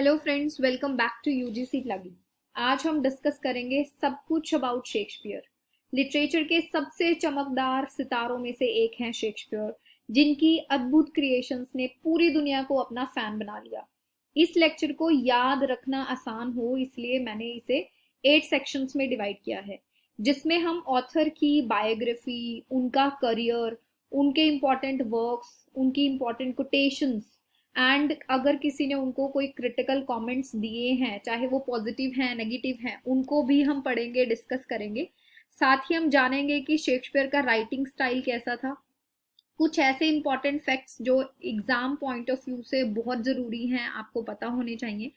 Hello friends, welcome back to UGC plugin. आज हम discuss करेंगे सब कुछ अबाउट शेक्सपियर। लिटरेचर के सबसे चमकदार सितारों में से एक हैं शेक्सपियर, जिनकी अद्भुत क्रिएशंस ने पूरी दुनिया को अपना फैन बना लिया। इस लेक्चर को याद रखना आसान हो इसलिए मैंने इसे 8 सेक्शंस में डिवाइड किया है, जिसमें हम ऑथर की बायोग्राफी, उनका करियर, उनके इम्पॉर्टेंट वर्क्स, उनकी इम्पॉर्टेंट कोटेशंस एंड अगर किसी ने उनको कोई क्रिटिकल कमेंट्स दिए हैं, चाहे वो पॉजिटिव हैं नेगेटिव हैं, उनको भी हम पढ़ेंगे, डिस्कस करेंगे। साथ ही हम जानेंगे कि शेक्सपियर का राइटिंग स्टाइल कैसा था, कुछ ऐसे इंपॉर्टेंट फैक्ट्स जो एग्जाम पॉइंट ऑफ व्यू से बहुत ज़रूरी हैं, आपको पता होने चाहिए।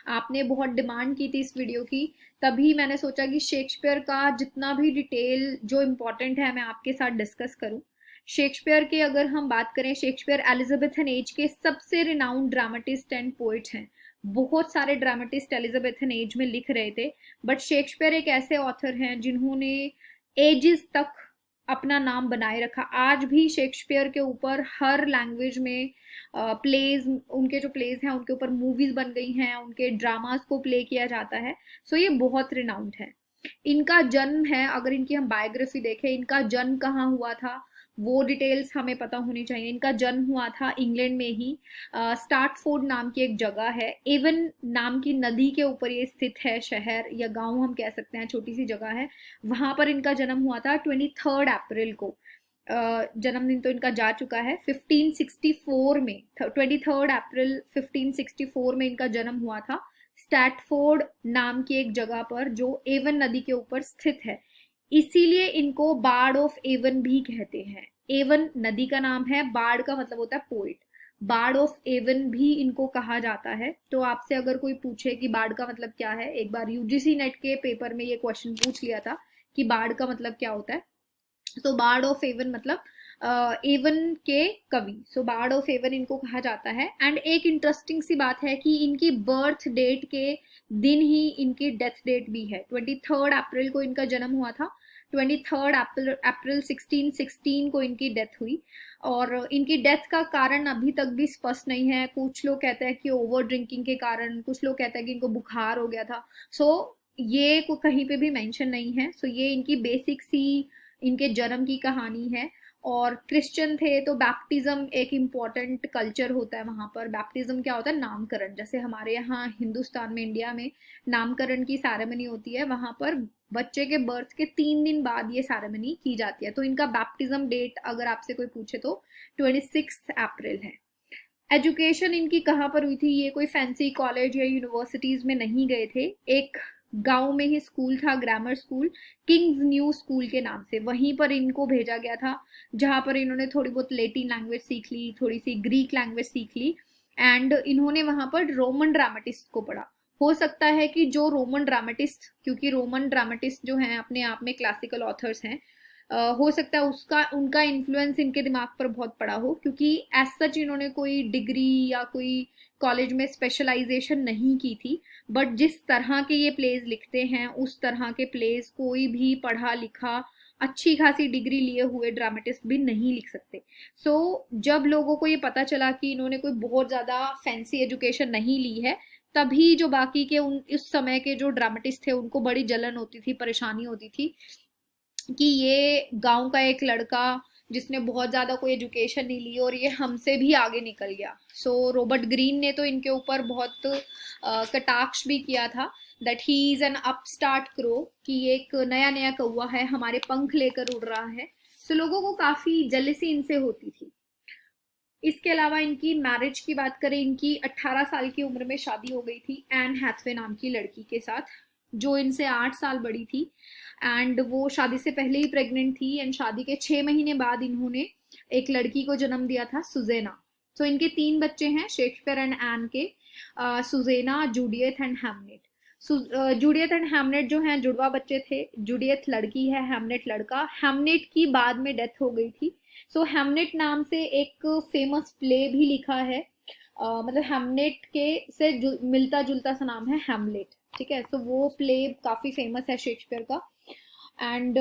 आपने बहुत डिमांड की थी इस वीडियो की, तभी मैंने सोचा कि शेक्सपियर का जितना भी डिटेल जो इम्पोर्टेंट है मैं आपके साथ डिस्कस करूं। शेक्सपियर के अगर हम बात करें, शेक्सपियर एलिजाबेथन एज के सबसे रिनाउंड ड्रामेटिस्ट एंड पोइट हैं। बहुत सारे ड्रामेटिस्ट एलिजाबेथन एज में लिख रहे थे, बट शेक्सपियर एक ऐसे ऑथर हैं जिन्होंने एजेस तक अपना नाम बनाए रखा। आज भी शेक्सपियर के ऊपर हर लैंग्वेज में प्लेज, उनके जो प्लेज हैं उनके ऊपर मूवीज बन गई हैं, उनके ड्रामास को प्ले किया जाता है। सो ये बहुत रिनाउंड है। इनका जन्म है, अगर इनकी हम बायोग्राफी देखें, इनका जन्म कहाँ हुआ था वो डिटेल्स हमें पता होनी चाहिए। इनका जन्म हुआ था इंग्लैंड में ही, स्टार्टफोर्ड नाम की एक जगह है, एवन नाम की नदी के ऊपर ये स्थित है, शहर या गांव हम कह सकते हैं, छोटी सी जगह है। वहां पर इनका जन्म हुआ था 23 अप्रैल को। जन्मदिन तो इनका जा चुका है। 1564 में, 23 अप्रैल 1564 में इनका जन्म हुआ था, स्टैटफोर्ड नाम की एक जगह पर जो एवन नदी के ऊपर स्थित है। इसीलिए इनको बार्ड ऑफ एवन भी कहते हैं। एवन नदी का नाम है, बार्ड का मतलब होता है पोइट। बार्ड ऑफ एवन भी इनको कहा जाता है। तो आपसे अगर कोई पूछे कि बार्ड का मतलब क्या है, एक बार यूजीसी नेट के पेपर में ये क्वेश्चन पूछ लिया था कि बार्ड का मतलब क्या होता है, तो बार्ड ऑफ एवन मतलब एवन के कवि। सो बार्ड ऑफ एवन इनको कहा जाता है। एंड एक इंटरेस्टिंग सी बात है कि इनकी बर्थ डेट के दिन ही इनकी डेथ डेट भी है। 23 अप्रैल को इनका जन्म हुआ था, 23 अप्रैल 1616 को इनकी डेथ हुई। और इनकी डेथ का कारण अभी तक भी स्पष्ट नहीं है। कुछ लोग कहते हैं कि ओवर ड्रिंकिंग के कारण, कुछ लोग कहते हैं कि इनको बुखार हो गया था। सो ये को कहीं पे भी मेंशन नहीं है। सो ये इनकी बेसिक सी इनके जन्म की कहानी है। और क्रिश्चियन थे तो बैप्टिज्म एक इम्पॉर्टेंट कल्चर होता है वहां पर। बैप्टिज्म क्या होता है? नामकरण। जैसे हमारे यहाँ हिंदुस्तान में, इंडिया में नामकरण की सेरेमनी होती है, वहां पर बच्चे के बर्थ के 3 दिन बाद ये सेरेमनी की जाती है। तो इनका बैप्टिज्म डेट अगर आपसे कोई पूछे तो 26 अप्रैल है। एजुकेशन इनकी कहाँ पर हुई थी? ये कोई फैंसी कॉलेज या यूनिवर्सिटीज में नहीं गए थे। एक गांव में ही स्कूल था, grammar school, Kings new school के नाम से, वहीं पर इनको भेजा गया था, जहां पर इन्होंने थोड़ी बहुत लेटिन लैंग्वेज सीख ली, थोड़ी सी ग्रीक लैंग्वेज सीख ली। एंड इन्होंने वहां पर रोमन ड्रामेटिस्ट को पढ़ा। हो सकता है कि जो रोमन ड्रामेटिस्ट, क्योंकि रोमन ड्रामेटिस्ट जो हैं अपने आप में क्लासिकल ऑथर्स हैं, हो सकता है उसका उनका इन्फ्लुएंस इनके दिमाग पर बहुत पड़ा हो, क्योंकि एज सच इन्होंने कोई डिग्री या कोई कॉलेज में स्पेशलाइजेशन नहीं की थी। बट जिस तरह के ये प्लेज लिखते हैं, उस तरह के प्लेज कोई भी पढ़ा लिखा, अच्छी खासी डिग्री लिए हुए ड्रामेटिस्ट भी नहीं लिख सकते। जब लोगों को ये पता चला कि इन्होंने कोई बहुत ज़्यादा फैंसी एजुकेशन नहीं ली है, तभी जो बाकी के उन इस समय के जो ड्रामेटिस्ट थे उनको बड़ी जलन होती थी, परेशानी होती थी कि ये गांव का एक लड़का जिसने बहुत ज़्यादा कोई एजुकेशन नहीं ली और ये हमसे भी आगे निकल गया। रॉबर्ट ग्रीन ने तो इनके ऊपर बहुत कटाक्ष भी किया था, that he is an upstart crow, कि ये एक नया नया कौवा है, हमारे पंख लेकर उड़ रहा है। लोगों को काफ़ी जेलसी इनसे होती थी। इसके अलावा इनकी मैरिज की बात करें, इनकी 18 साल की उम्र में शादी हो गई थी एन हैथवे नाम की लड़की के साथ, जो इनसे 8 साल बड़ी थी। एंड वो शादी से पहले ही प्रेग्नेंट थी। एंड शादी के 6 महीने बाद इन्होंने एक लड़की को जन्म दिया था, सुजेना। इनके 3 बच्चे हैं शेक्सपियर एंड एन के, सुजेना, जूडियथ एंड हैमनेट। जूडियथ एंड हैमनेट जो हैं जुड़वा बच्चे थे। जूडियथ लड़की है, हैमनेट लड़का। हैमनेट की बाद में डेथ हो गई थी। हैमनेट नाम से एक फेमस प्ले भी लिखा है, मतलब हैमनेट के से मिलता जुलता सा नाम है, हैमलेट। ठीक है, वो प्ले काफी फेमस है शेक्सपियर का। एंड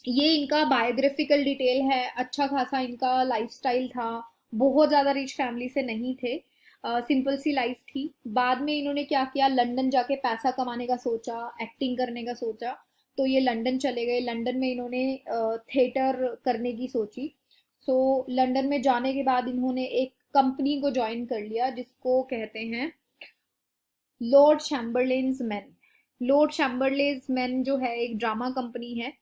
ये इनका बायोग्राफिकल डिटेल है। अच्छा खासा इनका लाइफस्टाइल था, बहुत ज्यादा रिच फैमिली से नहीं थे। सिंपल सी लाइफ थी। बाद में इन्होंने क्या किया, लंदन जाके पैसा कमाने का सोचा, एक्टिंग करने का सोचा, तो ये लंदन चले गए। लंदन में इन्होंने थिएटर करने की सोची। सो लंदन में जाने के बाद इन्होंने एक कंपनी को ज्वाइन कर लिया जिसको कहते हैं Lord Chamberlain's man. Lord Chamberlain's man जो है एक ड्रामा कंपनी है,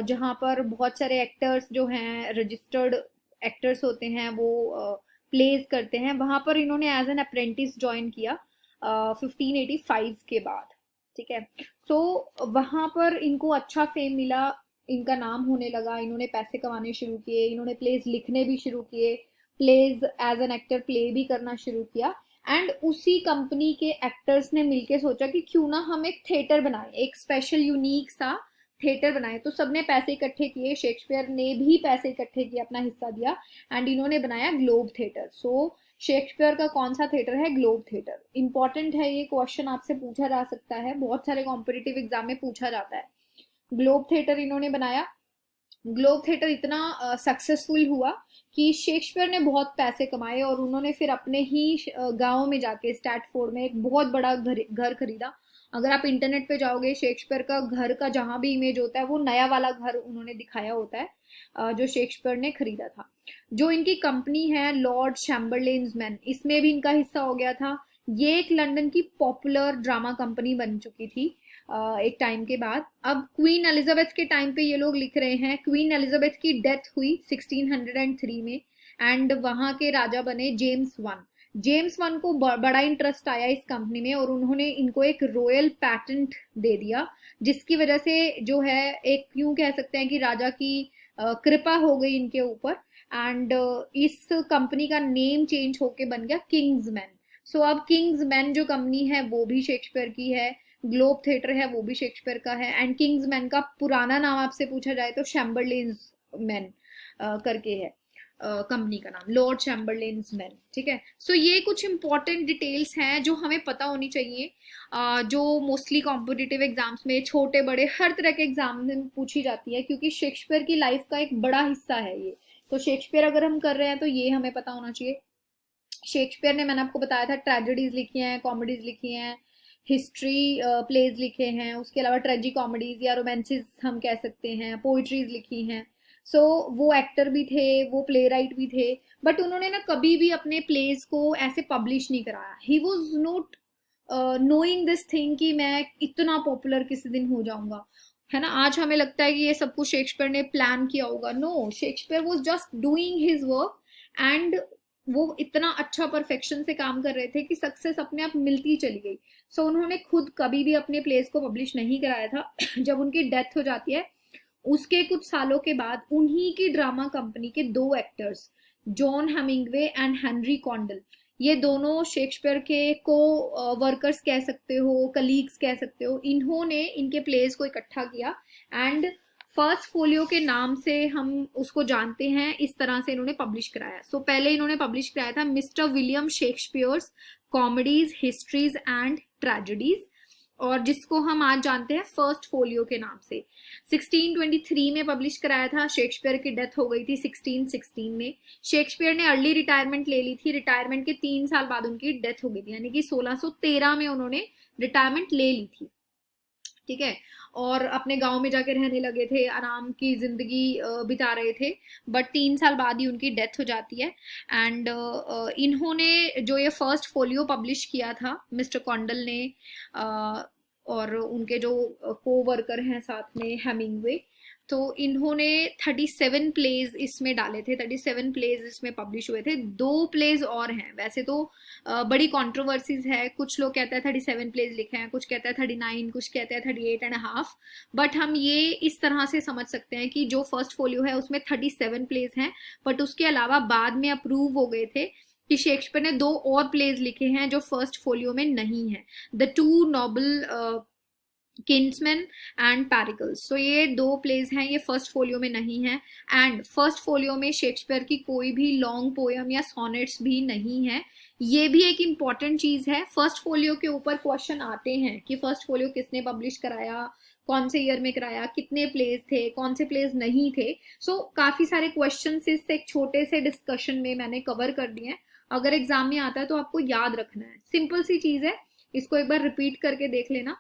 जहाँ पर बहुत सारे एक्टर्स जो हैं, रजिस्टर्ड एक्टर्स होते हैं, वो प्लेज करते हैं। वहाँ पर इन्होंने एज एन अप्रेंटिस ज्वाइन किया 1585 के बाद। ठीक है, तो वहाँ पर इनको अच्छा फेम मिला, इनका नाम होने लगा, इन्होंने पैसे कमाने शुरू किए, इन्होंने प्लेज लिखने भी शुरू किए, plays as an actor play भी करना शुरू किया। एंड उसी कंपनी के एक्टर्स ने मिलके सोचा कि क्यों ना हम एक थिएटर बनाएं, एक स्पेशल यूनिक सा थिएटर बनाए। तो सबने पैसे इकट्ठे किए, शेक्सपियर ने भी पैसे इकट्ठे किए, अपना हिस्सा दिया, एंड इन्होंने बनाया ग्लोब थिएटर। सो शेक्सपियर का कौन सा थिएटर है? Globe theatre. इंपॉर्टेंट है, ये क्वेश्चन आपसे पूछा जा सकता है, बहुत सारे कॉम्पिटिटिव एग्जाम में पूछा जाता है। ग्लोब थिएटर इन्होंने बनाया। ग्लोब थिएटर इतना सक्सेसफुल हुआ कि शेक्सपियर ने बहुत पैसे कमाए और उन्होंने फिर अपने ही गांव में जाके स्टैटफोर्ड में एक बहुत बड़ा घर खरीदा। अगर आप इंटरनेट पे जाओगे, शेक्सपियर का घर का जहां भी इमेज होता है वो नया वाला घर उन्होंने दिखाया होता है, जो शेक्सपियर ने खरीदा था। जो इनकी कंपनी है लॉर्ड चैम्बरलेन्स मैन, इसमें भी इनका हिस्सा हो गया था। ये एक लंदन की पॉपुलर ड्रामा कंपनी बन चुकी थी एक टाइम के बाद। अब क्वीन एलिजाबेथ के टाइम पे ये लोग लिख रहे हैं, क्वीन एलिजाबेथ की डेथ हुई 1603 में, एंड वहां के राजा बने जेम्स वन। जेम्स वन को बड़ा इंटरेस्ट आया इस कंपनी में और उन्होंने इनको एक रॉयल पैटेंट दे दिया, जिसकी वजह से जो है एक यूं कह सकते हैं कि राजा की कृपा हो गई इनके ऊपर। एंड इस कंपनी का नेम चेंज होके बन गया किंग्समैन। सो अब किंग्समैन जो कंपनी है वो भी शेक्सपियर की है, ग्लोब थिएटर है वो भी शेक्सपियर का है, एंड किंग्समैन का पुराना नाम आपसे पूछा जाए तो चैम्बरलेन्स मैन करके है कंपनी का नाम, लॉर्ड चैम्बरलेन्स मैन। ठीक है, सो ये कुछ इंपॉर्टेंट डिटेल्स हैं जो हमें पता होनी चाहिए, जो मोस्टली कॉम्पिटिटिव एग्जाम्स में, छोटे बड़े हर तरह के एग्जाम में पूछी जाती है, क्योंकि शेक्सपियर की लाइफ का एक बड़ा हिस्सा है ये। तो शेक्सपियर अगर हम कर रहे हैं तो ये हमें पता होना चाहिए। शेक्सपियर ने, मैंने आपको बताया था, ट्रेजेडीज लिखी हैं, कॉमेडीज लिखी हैं, हिस्ट्री प्लेज लिखे हैं, उसके अलावा ट्रेजी कॉमेडीज या रोमांसेस हम कह सकते हैं, पोइट्रीज लिखी हैं। सो वो एक्टर भी थे, वो प्ले राइट भी थे, बट उन्होंने ना कभी भी अपने प्लेज को ऐसे पब्लिश नहीं कराया। He was not knowing this thing कि मैं इतना पॉपुलर किसी दिन हो जाऊंगा, है ना। आज हमें लगता है कि ये सब कुछ शेक्सपियर ने प्लान किया होगा। No, Shakespeare was just doing his work, and वो इतना अच्छा परफेक्शन से काम कर रहे थे कि सक्सेस अपने आप मिलती चली गई। सो उन्होंने खुद कभी भी अपने प्लेस को पब्लिश नहीं कराया था। जब उनकी डेथ हो जाती है उसके कुछ सालों के बाद उन्हीं की ड्रामा कंपनी के दो actors, John Hemingway and Henry Condell, ये दोनों शेक्सपियर के को वर्कर्स कह सकते हो, कलीग्स कह सकते हो, इन्होंने इनके प्लेस को इकट्ठा किया एंड फर्स्ट फोलियो के नाम से हम उसको जानते हैं। इस तरह से इन्होंने पब्लिश कराया। सो पहले इन्होंने पब्लिश कराया था mister William Shakespeare's comedies, histories and tragedies, और जिसको हम आज जानते हैं फर्स्ट फोलियो के नाम से। 1623 में पब्लिश कराया था। शेक्सपियर की डेथ हो गई थी 1616 में। शेक्सपियर ने अर्ली रिटायरमेंट ले ली थी, रिटायरमेंट के 3 साल बाद उनकी डेथ हो गई थी, यानी कि 1613 में उन्होंने रिटायरमेंट ले ली थी। ठीक है, और अपने गांव में जाके रहने लगे थे, आराम की जिंदगी बिता रहे थे, बट 3 साल बाद ही उनकी डेथ हो जाती है। एंड इन्होंने जो ये फर्स्ट फोलियो पब्लिश किया था मिस्टर कॉन्डल ने, और उनके जो को वर्कर हैं साथ में हेमिंगवे, तो इन्होंने 37 प्लेज इसमें डाले थे, 37 प्लेज इसमें पब्लिश हुए थे। 2 प्लेज और हैं, वैसे तो बड़ी कंट्रोवर्सीज है, कुछ लोग कहते हैं 37 प्लेज लिखे हैं, कुछ कहते हैं 39, कुछ कहते हैं 38.5, बट हम ये इस तरह से समझ सकते हैं कि जो फर्स्ट फोलियो है उसमें 37 प्लेज हैं, बट उसके अलावा बाद में अप्रूव हो गए थे कि शेक्सपियर ने 2 और प्लेज लिखे हैं जो फर्स्ट फोलियो में नहीं है, the two noble kinsmen and Pericles. So ये 2 प्लेज हैं, ये फर्स्ट फोलियो में नहीं है। एंड फर्स्ट फोलियो में शेक्सपियर की कोई भी लॉन्ग पोयम या सोनेट्स भी नहीं है। ये भी एक इम्पॉर्टेंट चीज है। फर्स्ट फोलियो के ऊपर क्वेश्चन आते हैं कि फर्स्ट फोलियो किसने पब्लिश कराया, कौन से ईयर में कराया, कितने प्लेज थे, कौन से प्लेज नहीं थे। सो काफी सारे क्वेश्चन इस एक छोटे से डिस्कशन में मैंने कवर कर दिए हैं। अगर एग्जाम में आता है तो आपको याद रखना है, सिंपल सी चीज है, इसको एक बार रिपीट करके देख लेना।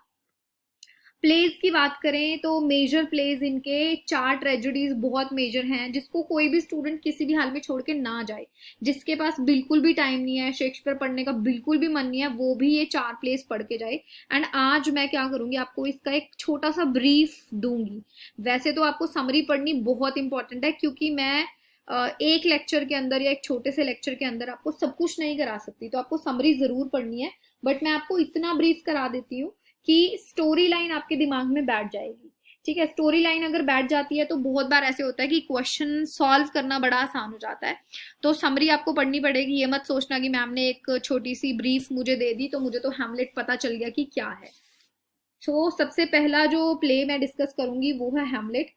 प्लेज की बात करें तो मेजर प्लेज इनके 4 ट्रेजेडीज बहुत मेजर हैं, जिसको कोई भी स्टूडेंट किसी भी हाल में छोड़ के ना जाए। जिसके पास बिल्कुल भी टाइम नहीं है, शेक्सपियर पढ़ने का बिल्कुल भी मन नहीं है, वो भी ये 4 प्लेज पढ़ के जाए। एंड आज मैं क्या करूंगी, आपको इसका एक छोटा सा ब्रीफ दूंगी। वैसे तो आपको समरी पढ़नी बहुत इंपॉर्टेंट है, क्योंकि मैं एक लेक्चर के अंदर या एक छोटे से लेक्चर के अंदर आपको सब कुछ नहीं करा सकती, तो आपको समरी जरूर पढ़नी है। बट मैं आपको इतना ब्रीफ करा देती हूँ कि स्टोरी लाइन आपके दिमाग में बैठ जाएगी। ठीक है, स्टोरी लाइन अगर बैठ जाती है तो बहुत बार ऐसे होता है कि क्वेश्चन सॉल्व करना बड़ा आसान हो जाता है। तो समरी आपको पढ़नी पड़ेगी, ये मत सोचना कि मैम ने एक छोटी सी ब्रीफ मुझे दे दी तो मुझे तो हैमलेट पता चल गया कि क्या है। तो सबसे पहला जो प्ले मैं डिस्कस करूंगी वो है हैमलेट।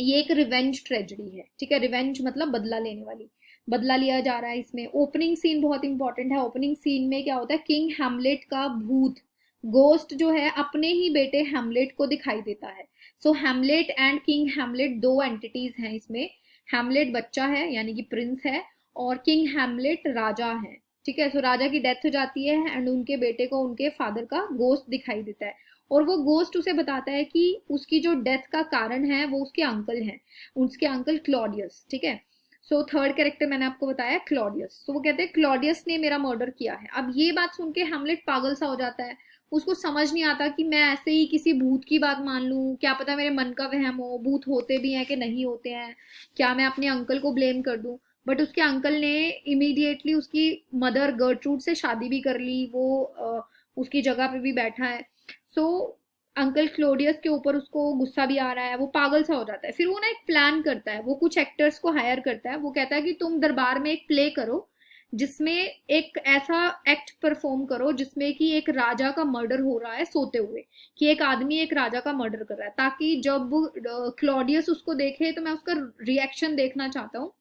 ये एक रिवेंज ट्रेजेडी है। ठीक है, रिवेंज मतलब बदला लेने वाली, बदला लिया जा रहा है इसमें। ओपनिंग सीन बहुत इंपॉर्टेंट है। ओपनिंग सीन में क्या होता है, किंग हैमलेट का भूत, गोस्ट जो है, अपने ही बेटे हैमलेट को दिखाई देता है। सो हैमलेट एंड किंग हैमलेट दो एंटिटीज हैं इसमें। हैमलेट बच्चा है यानी कि प्रिंस है, और किंग हैमलेट राजा है। ठीक है, सो राजा की डेथ हो जाती है एंड उनके बेटे को उनके फादर का गोस्ट दिखाई देता है, और वो गोस्ट उसे बताता है कि उसकी जो डेथ का कारण है वो उसके अंकल हैं, उसके अंकल क्लॉडियस। ठीक है, सो थर्ड कैरेक्टर मैंने आपको बताया क्लॉडियस। तो वो कहते हैं क्लॉडियस ने मेरा मर्डर किया है। अब ये बात सुन के हैमलेट पागल सा हो जाता है, उसको समझ नहीं आता कि मैं ऐसे ही किसी भूत की बात मान लूं, क्या पता मेरे मन का वहम हो, भूत होते भी हैं कि नहीं होते हैं, क्या मैं अपने अंकल को ब्लेम कर दूं। बट उसके अंकल ने इमीडिएटली उसकी मदर गर्ट्रूड से शादी भी कर ली, वो उसकी जगह पे भी बैठा है। सो अंकल क्लोडियस के ऊपर उसको गुस्सा भी आ रहा है, वो पागल सा हो जाता है। फिर वो ना एक प्लान करता है, वो कुछ एक्टर्स को हायर करता है। वो कहता है कि तुम दरबार में एक प्ले करो जिसमें एक ऐसा एक्ट परफॉर्म करो जिसमें कि एक राजा का मर्डर हो रहा है सोते हुए, कि एक आदमी एक राजा का मर्डर कर रहा है, ताकि जब क्लॉडियस उसको देखे तो मैं उसका रिएक्शन देखना चाहता हूँ।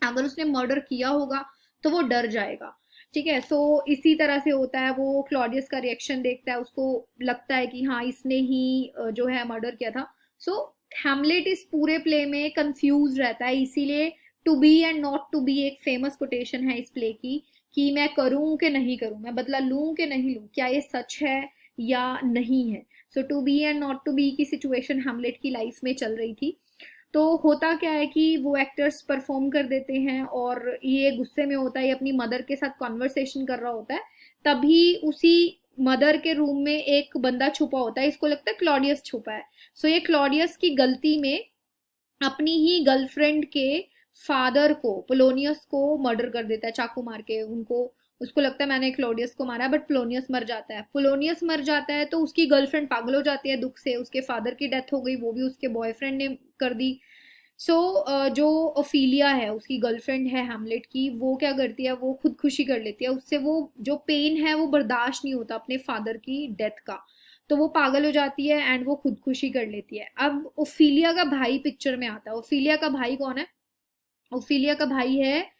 अगर उसने मर्डर किया होगा तो वो डर जाएगा। ठीक है, सो इसी तरह से होता है, वो क्लॉडियस का रिएक्शन देखता है, उसको लगता है कि हाँ इसने ही जो है मर्डर किया था। सो हैमलेट इस पूरे प्ले में कंफ्यूज रहता है, इसीलिए to be and not to be एक फेमस कोटेशन है इस प्ले की, कि मैं करूं कि नहीं करूं, मैं बदला लूं कि नहीं लूं, क्या ये सच है या नहीं है। So to be and not to be की सिचुएशन हैमलेट की लाइफ में चल रही थी। तो होता क्या है कि वो एक्टर्स परफॉर्म कर देते हैं और ये गुस्से में होता है, ये अपनी मदर के साथ कॉन्वर्सेशन कर रहा होता है। तभी उसी मदर के रूम में एक बंदा छुपा होता है, इसको लगता है क्लॉडियस छुपा है। सो ये क्लॉडियस की गलती में अपनी ही गर्लफ्रेंड के फादर को, पोलोनियस को मर्डर कर देता है चाकू मार के उनको। उसको लगता है मैंने क्लोडियस को मारा, बट पोलोनियस मर जाता है। पोलोनियस मर जाता है तो उसकी गर्लफ्रेंड पागल हो जाती है दुख से, उसके फादर की डेथ हो गई, वो भी उसके बॉयफ्रेंड ने कर दी। सो जो ओफिलिया है उसकी गर्लफ्रेंड है हैमलेट की, वो क्या करती है, वो खुदकुशी कर लेती है। उससे वो जो पेन है वो बर्दाश्त नहीं होता अपने फादर की डेथ का, तो वो पागल हो जाती है एंड वो खुदकुशी कर लेती है। अब ओफिलिया का भाई पिक्चर में आता है। ओफिलिया का भाई कौन है, ओफिलिया का भाई है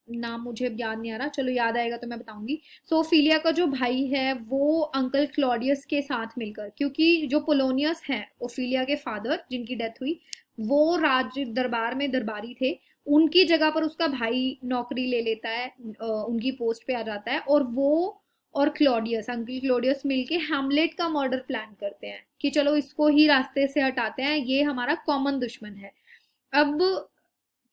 नाम मुझे अब याद नहीं आ रहा, चलो याद आएगा तो मैं बताऊंगी। सो ओफिलिया का जो भाई है वो अंकल क्लॉडियस के साथ मिलकर, क्योंकि जो पोलोनियस है ओफिलिया के फादर जिनकी डेथ हुई, वो राज दरबार में दरबारी थे, उनकी जगह पर उसका भाई नौकरी ले लेता है, उनकी पोस्ट पे आ जाता है, और वो और क्लॉडियस, अंकल क्लॉडियस मिलके हैमलेट का मर्डर प्लान करते हैं कि चलो इसको ही रास्ते से हटाते हैं, ये हमारा कॉमन दुश्मन है। अब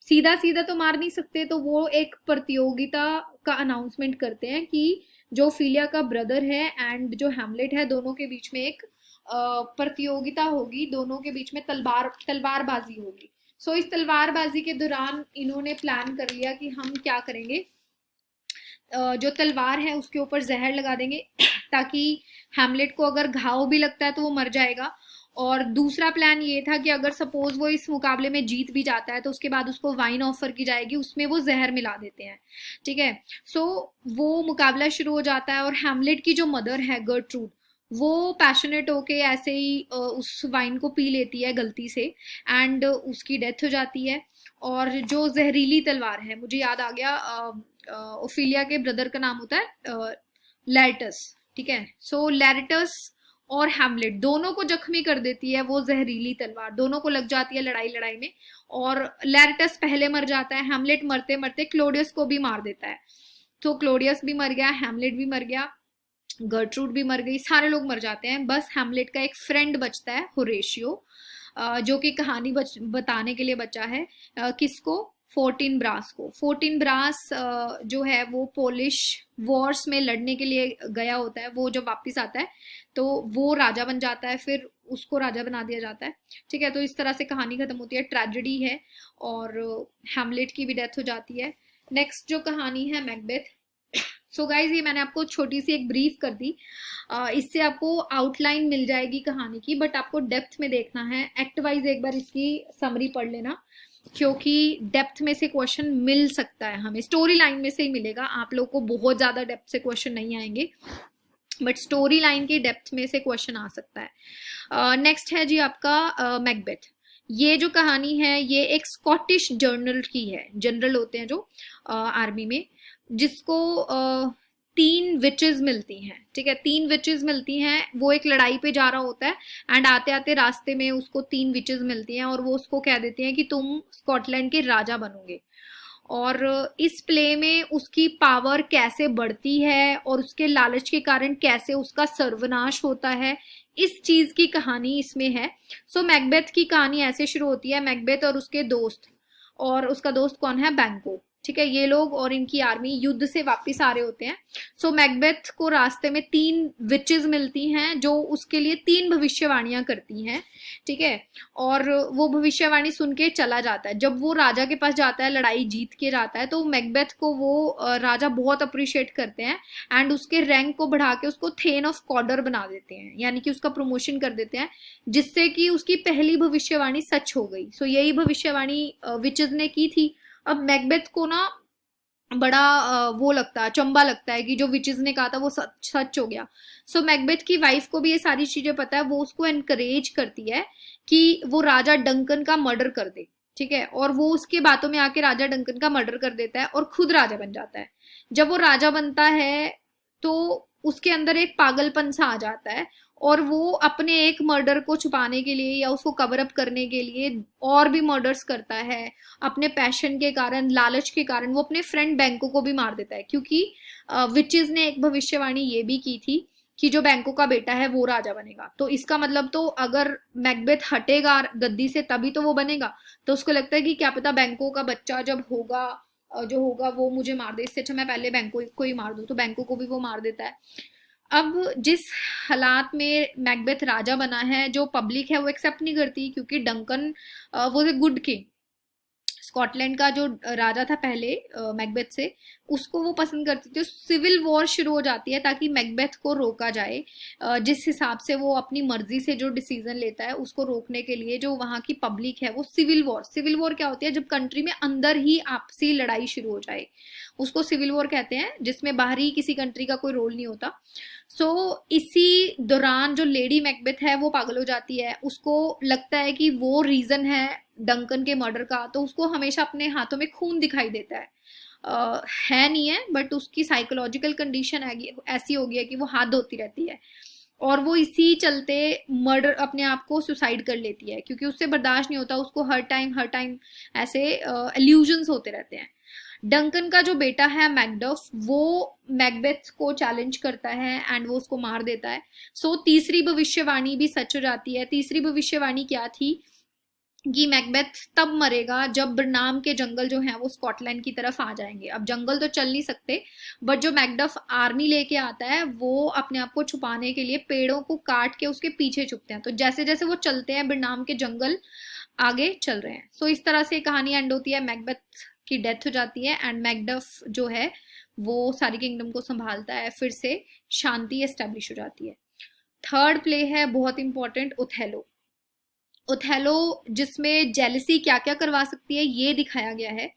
सीधा सीधा तो मार नहीं सकते, तो वो एक प्रतियोगिता का अनाउंसमेंट करते हैं कि जो फिलिया का ब्रदर है एंड जो हैमलेट है, दोनों के बीच में एक प्रतियोगिता होगी, दोनों के बीच में तलवारबाजी होगी। सो इस तलवारबाजी के दौरान इन्होंने प्लान कर लिया कि हम क्या करेंगे, जो तलवार है उसके ऊपर जहर लगा देंगे ताकि हैमलेट को अगर घाव भी लगता है तो वो मर जाएगा। और दूसरा प्लान ये था कि अगर सपोज वो इस मुकाबले में जीत भी जाता है तो उसके बाद उसको वाइन ऑफर की जाएगी, उसमें वो जहर मिला देते हैं। ठीक है, सो वो मुकाबला शुरू हो जाता है और हैमलेट की जो मदर है गर्ट्रूड, वो पैशनेट होके ऐसे ही उस वाइन को पी लेती है गलती से एंड उसकी डेथ हो जाती है। और जो जहरीली तलवार है, मुझे याद आ गया, ओफिलिया के ब्रदर का नाम होता है लैरिटस। ठीक है, सो लैरिटस और हैमलेट, दोनों को जख्मी कर देती है वो जहरीली तलवार, दोनों को लग जाती है लड़ाई लड़ाई में। और लैरटस पहले मर जाता है, हैमलेट मरते मरते क्लोडियस को भी मार देता है। तो क्लोडियस भी मर गया, हैमलेट भी मर गया, गर्ट्रूड भी मर गई, सारे लोग मर जाते हैं। बस हैमलेट का एक फ्रेंड बचता है, होरेशियो, जो कि कहानी बताने के लिए बचा है। किसको? फोर्टीन ब्रास को। फोर्टीन ब्रास जो है वो पोलिश वॉर्स में लड़ने के लिए गया होता है। वो जब वापस आता है तो वो राजा बन जाता है, फिर उसको राजा बना दिया जाता है। ठीक है, तो इस तरह से कहानी खत्म होती है, ट्रेजेडी है, और हैमलेट की भी डेथ हो जाती है। नेक्स्ट जो कहानी है मैकबेथ। सो गाइज, ये मैंने आपको छोटी सी एक ब्रीफ कर दी, इससे आपको आउटलाइन मिल जाएगी कहानी की, बट आपको डेप्थ में देखना है। एक्ट वाइज एक बार इसकी समरी पढ़ लेना, क्योंकि डेप्थ में से क्वेश्चन मिल सकता है हमें, स्टोरी लाइन में से ही मिलेगा। आप लोग को बहुत ज्यादा डेप्थ से क्वेश्चन नहीं आएंगे, बट स्टोरी लाइन की डेप्थ में से क्वेश्चन आ सकता है। नेक्स्ट है जी आपका मैकबेथ। ये जो कहानी है ये एक स्कॉटिश जर्नल की है, जनरल होते हैं जो आर्मी में, जिसको 3 विचेस मिलती हैं। ठीक है, 3 विचेस मिलती हैं। वो एक लड़ाई पे जा रहा होता है एंड आते आते रास्ते में उसको 3 विचेस मिलती हैं, और वो उसको कह देती हैं कि तुम स्कॉटलैंड के राजा बनोगे। और इस प्ले में उसकी पावर कैसे बढ़ती है और उसके लालच के कारण कैसे उसका सर्वनाश होता है, इस चीज की कहानी इसमें है। सो मैकबेथ की कहानी ऐसे शुरू होती है, मैकबेथ और उसके दोस्त, और उसका दोस्त कौन है? बैंको। ठीक है, ये लोग और इनकी आर्मी युद्ध से वापस आ रहे होते हैं। सो मैकबेथ को रास्ते में 3 विचेस मिलती हैं जो उसके लिए 3 भविष्यवाणियां करती हैं। ठीक है, और वो भविष्यवाणी सुन के चला जाता है। जब वो राजा के पास जाता है, लड़ाई जीत के जाता है, तो मैकबेथ को वो राजा बहुत अप्रिशिएट करते हैं एंड उसके रैंक को बढ़ा के उसको थेन ऑफ कॉडर बना देते हैं, यानी कि उसका प्रमोशन कर देते हैं, जिससे कि उसकी पहली भविष्यवाणी सच हो गई। सो यही भविष्यवाणी विचेस ने की थी। अब मैकबेथ को ना बड़ा वो लगता है, चंबा लगता है कि जो विचेस ने कहा था वो सच हो गया। सो मैकबेथ की वाइफ को भी ये सारी चीजें पता है, वो उसको एनकरेज करती है कि वो राजा डंकन का मर्डर कर दे। ठीक है, और वो उसके बातों में आके राजा डंकन का मर्डर कर देता है और खुद राजा बन जाता है। जब वो राजा बनता है तो उसके अंदर एक पागलपन सा आ जाता है, और वो अपने एक मर्डर को छुपाने के लिए या उसको कवर अप करने के लिए और भी मर्डर्स करता है। अपने पैशन के कारण, लालच के कारण वो अपने फ्रेंड बैंको को भी मार देता है, क्योंकि विचेस ने एक भविष्यवाणी ये भी की थी कि जो बैंको का बेटा है वो राजा बनेगा। तो इसका मतलब तो अगर मैकबेथ हटेगा गद्दी से तभी तो वो बनेगा। तो उसको लगता है कि क्या पता बैंको का बच्चा जब होगा, जो होगा वो मुझे मार दे, इससे अच्छा मैं पहले बैंको को ही मार दूं। तो बैंको को भी वो मार देता है। अब जिस हालात में मैकबेथ राजा बना है, जो पब्लिक है वो एक्सेप्ट नहीं करती, क्योंकि डंकन वो गुड किंग, स्कॉटलैंड का जो राजा था पहले मैकबेथ से, उसको वो पसंद करती थी। सिविल वॉर शुरू हो जाती है ताकि मैकबेथ को रोका जाए। जिस हिसाब से वो अपनी मर्जी से जो डिसीजन लेता है उसको रोकने के लिए जो वहाँ की पब्लिक है वो सिविल वॉर क्या होती है? जब कंट्री में अंदर ही आपसी लड़ाई शुरू हो जाए उसको सिविल वॉर कहते हैं, जिसमें बाहरी किसी कंट्री का कोई रोल नहीं होता। सो इसी दौरान जो लेडी मैकबेथ है वो पागल हो जाती है। उसको लगता है कि वो रीजन है डंकन के मर्डर का, तो उसको हमेशा अपने हाथों में खून दिखाई देता है। है नहीं है, बट उसकी साइकोलॉजिकल कंडीशन ऐसी हो गई है कि वो हाथ धोती रहती है, और वो इसी चलते मर्डर अपने आप को सुसाइड कर लेती है, क्योंकि उससे बर्दाश्त नहीं होता। उसको हर टाइम ऐसे एल्यूजन्स होते रहते हैं। डंकन का जो बेटा है मैकडफ, वो मैकबेथ को चैलेंज करता है एंड वो उसको मार देता है। सो तीसरी भविष्यवाणी भी सच हो जाती है। तीसरी भविष्यवाणी क्या थी कि मैकबेथ तब मरेगा जब बर्नाम के जंगल जो हैं वो स्कॉटलैंड की तरफ आ जाएंगे। अब जंगल तो चल नहीं सकते, बट जो मैकडफ आर्मी लेके आता है वो अपने आप को छुपाने के लिए पेड़ों को काट के उसके पीछे छुपते हैं। तो जैसे जैसे वो चलते हैं बर्नाम के जंगल आगे चल रहे हैं। सो इस तरह से कहानी एंड होती है, मैकबेथ की डेथ हो जाती है एंड मैकडफ जो है वो सारी किंगडम को संभालता है, फिर से शांति एस्टेब्लिश हो जाती है। थर्ड प्ले है बहुत इंपॉर्टेंट, ओथेलो। ओथेलो जिसमें जेलसी क्या क्या करवा सकती है ये दिखाया गया है।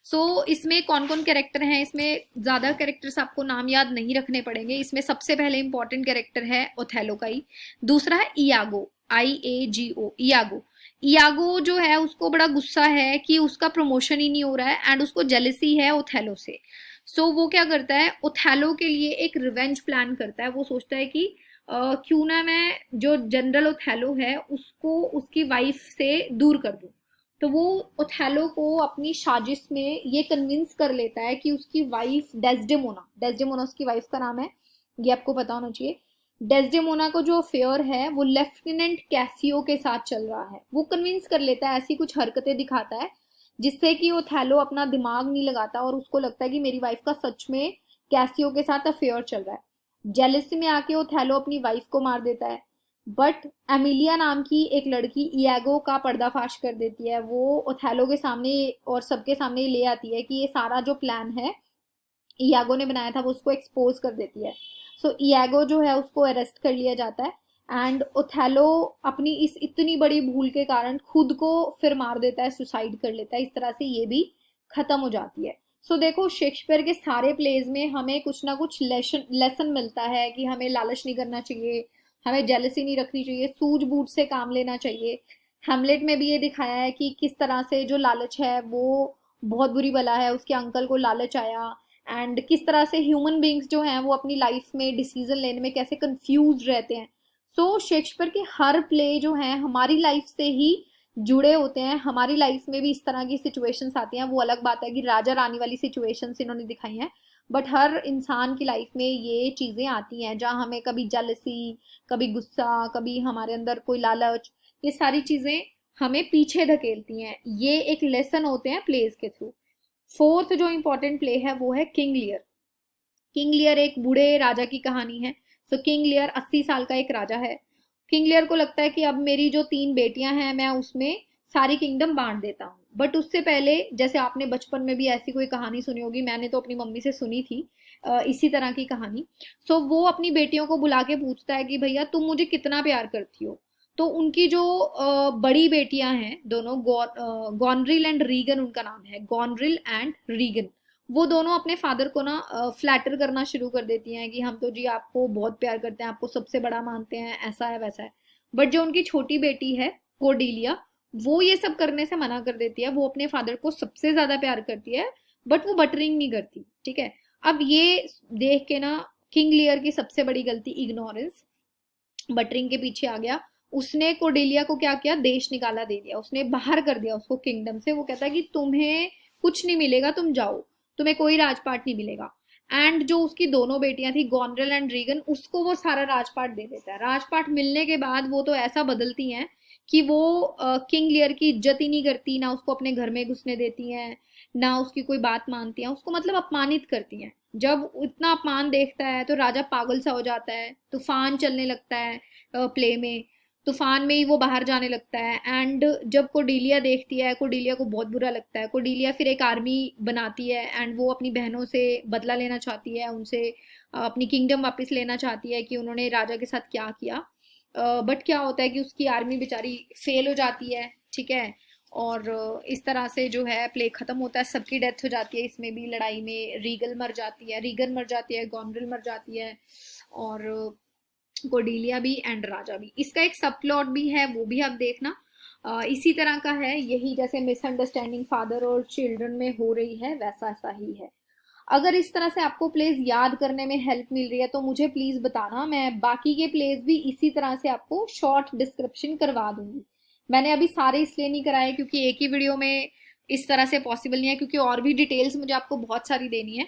सो इसमें कौन कौन कैरेक्टर हैं? इसमें ज्यादा कैरेक्टर्स आपको नाम याद नहीं रखने पड़ेंगे। इसमें सबसे पहले इंपॉर्टेंट कैरेक्टर है ओथेलो का ही। दूसरा है इयागो, IAGO, इयागो। इयागो जो है उसको बड़ा गुस्सा है कि उसका प्रमोशन ही नहीं हो रहा है एंड उसको जेलसी है ओथेलो से। सो वो क्या करता है, ओथेलो के लिए एक रिवेंज प्लान करता है। वो सोचता है कि क्यों ना मैं जो जनरल ओथेलो है उसको उसकी वाइफ से दूर कर दूं। तो वो ओथेलो को अपनी साजिश में ये कन्विंस कर लेता है कि उसकी वाइफ डेस्डेमोना, डेस्डेमोना उसकी वाइफ का नाम है, ये आपको पता होना चाहिए। डेस्डेमोना को जो अफेयर है वो लेफ्टिनेंट कैसियो के साथ चल रहा है, वो कन्विंस कर लेता है, ऐसी कुछ हरकतें दिखाता है जिससे कि ओथेलो अपना दिमाग नहीं लगाता और उसको लगता है कि मेरी वाइफ का सच में कैसियो के साथ अफेयर चल रहा है। जेलिसी में आके ओथेलो अपनी वाइफ को मार देता है, बट एमिलिया नाम की एक लड़की इयागो का पर्दाफाश कर देती है। वो ओथेलो के सामने और सबके सामने ले आती है कि ये सारा जो प्लान है इयागो ने बनाया था, वो उसको एक्सपोज कर देती है। सो इयागो जो है उसको अरेस्ट कर लिया जाता है एंड ओथेलो अपनी इस इतनी बड़ी भूल के कारण खुद को फिर मार देता है, सुसाइड कर लेता है। इस तरह से ये भी खत्म हो जाती है। सो देखो शेक्सपियर के सारे प्लेज में हमें कुछ ना कुछ लेसन मिलता है कि हमें लालच नहीं करना चाहिए, हमें जेलसी नहीं रखनी चाहिए, सूझबूझ से काम लेना चाहिए। हेमलेट में भी ये दिखाया है कि किस तरह से जो लालच है वो बहुत बुरी बला है, उसके अंकल को लालच आया एंड किस तरह से ह्यूमन बींग्स जो हैं वो अपनी लाइफ में डिसीजन लेने में कैसे कंफ्यूज रहते हैं। सो शेक्सपियर के हर प्ले जो हैं हमारी लाइफ से ही जुड़े होते हैं। हमारी लाइफ में भी इस तरह की सिचुएशंस आती हैं। वो अलग बात है कि राजा रानी वाली सिचुएशंस इन्होंने दिखाई हैं, बट हर इंसान की लाइफ में ये चीजें आती हैं जहाँ हमें कभी जेलसी, कभी गुस्सा, कभी हमारे अंदर कोई लालच, ये सारी चीजें हमें पीछे धकेलती हैं। ये एक लेसन होते हैं प्लेज के थ्रू। फोर्थ जो इंपॉर्टेंट प्ले है वो है किंग लियर। किंग लियर एक बूढ़े राजा की कहानी है। सो किंग लियर 80 साल का एक राजा है। किंग लियर को लगता है कि अब मेरी जो 3 बेटियां हैं मैं उसमें सारी किंगडम बांट देता हूँ, बट उससे पहले जैसे आपने बचपन में भी ऐसी कोई कहानी सुनी होगी, मैंने तो अपनी मम्मी से सुनी थी इसी तरह की कहानी। सो वो अपनी बेटियों को बुला के पूछता है कि भैया तुम मुझे कितना प्यार करती हो। तो उनकी जो बड़ी बेटियां हैं दोनों, गॉनरिल एंड रीगन उनका नाम है, गॉनरिल एंड रीगन, वो दोनों अपने फादर को ना फ्लैटर करना शुरू कर देती हैं कि हम तो जी आपको बहुत प्यार करते हैं, आपको सबसे बड़ा मानते हैं, ऐसा है वैसा है। बट जो उनकी छोटी बेटी है कोर्डेलिया, वो ये सब करने से मना कर देती है। वो अपने फादर को सबसे ज्यादा प्यार करती है, बट वो बटरिंग नहीं करती। ठीक है, अब ये देख के ना किंग लियर की सबसे बड़ी गलती इग्नोरेंस, बटरिंग के पीछे आ गया। उसने कोर्डेलिया को क्या किया, देश निकाला दे दिया, उसने बाहर कर दिया उसको किंगडम से। वो कहता है कि तुम्हें कुछ नहीं मिलेगा, तुम जाओ, तुम्हें कोई राजपाट नहीं मिलेगा। एंड जो उसकी दोनों बेटियां थी गॉनरेल एंड रीगन, उसको वो सारा राजपाट दे देता है। राजपाट मिलने के बाद वो तो ऐसा बदलती हैं कि वो किंग लियर की इज्जत ही नहीं करती, ना उसको अपने घर में घुसने देती हैं, ना उसकी कोई बात मानती हैं, उसको मतलब अपमानित करती हैं। जब इतना अपमान देखता है तो राजा पागल सा हो जाता है, तूफान चलने लगता है प्ले में, तूफान में ही वो बाहर जाने लगता है। एंड जब कोर्डेलिया देखती है, कोर्डेलिया को बहुत बुरा लगता है। कोर्डेलिया फिर एक आर्मी बनाती है एंड वो अपनी बहनों से बदला लेना चाहती है, उनसे अपनी किंगडम वापस लेना चाहती है कि उन्होंने राजा के साथ क्या किया। बट क्या होता है कि उसकी आर्मी बेचारी फेल हो जाती है। ठीक है, और इस तरह से जो है प्ले खत्म होता है, सबकी डेथ हो जाती है इसमें भी लड़ाई में। रीगल मर जाती है, रीगन मर जाती है, गॉनरिल मर जाती है, और कोर्डेलिया भी एंड राजा भी। इसका एक सब प्लॉट भी है, वो भी आप देखना। इसी तरह का है, यही जैसे मिसअंडरस्टैंडिंग फादर और चिल्ड्रन में हो रही है वैसा सा ही है। अगर इस तरह से आपको प्लेस याद करने में हेल्प मिल रही है तो मुझे प्लीज बताना, मैं बाकी के प्लेस भी इसी तरह से आपको शॉर्ट डिस्क्रिप्शन करवा दूंगी। मैंने अभी सारे इसलिए नहीं कराए क्योंकि एक ही वीडियो में इस तरह से पॉसिबल नहीं है, क्योंकि और भी डिटेल्स मुझे आपको बहुत सारी देनी है।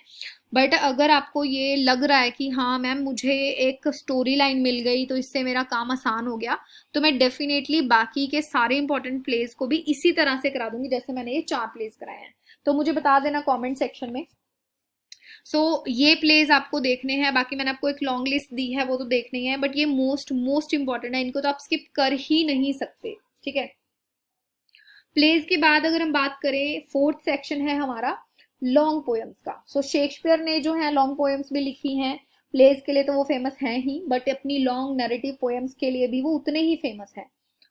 बट अगर आपको ये लग रहा है कि हाँ मैम मुझे एक स्टोरी लाइन मिल गई तो इससे मेरा काम आसान हो गया, तो मैं डेफिनेटली बाकी के सारे इंपॉर्टेंट प्लेस को भी इसी तरह से करा दूंगी जैसे मैंने ये 4 प्लेस कराए हैं। तो मुझे बता देना कमेंट सेक्शन में। ये प्लेस आपको देखने हैं, बाकी मैंने आपको एक लॉन्ग लिस्ट दी है वो तो देखनी है, बट ये मोस्ट मोस्ट इंपॉर्टेंट है, इनको तो आप स्किप कर ही नहीं सकते। ठीक है, प्लेस के बाद अगर हम बात करें, फोर्थ सेक्शन है हमारा लॉन्ग पोएम्स का। शेक्सपियर ने जो है लॉन्ग पोएम्स भी लिखी हैं। प्लेस के लिए तो वो फेमस हैं ही, बट अपनी लॉन्ग नैरेटिव पोएम्स के लिए भी वो उतने ही फेमस है।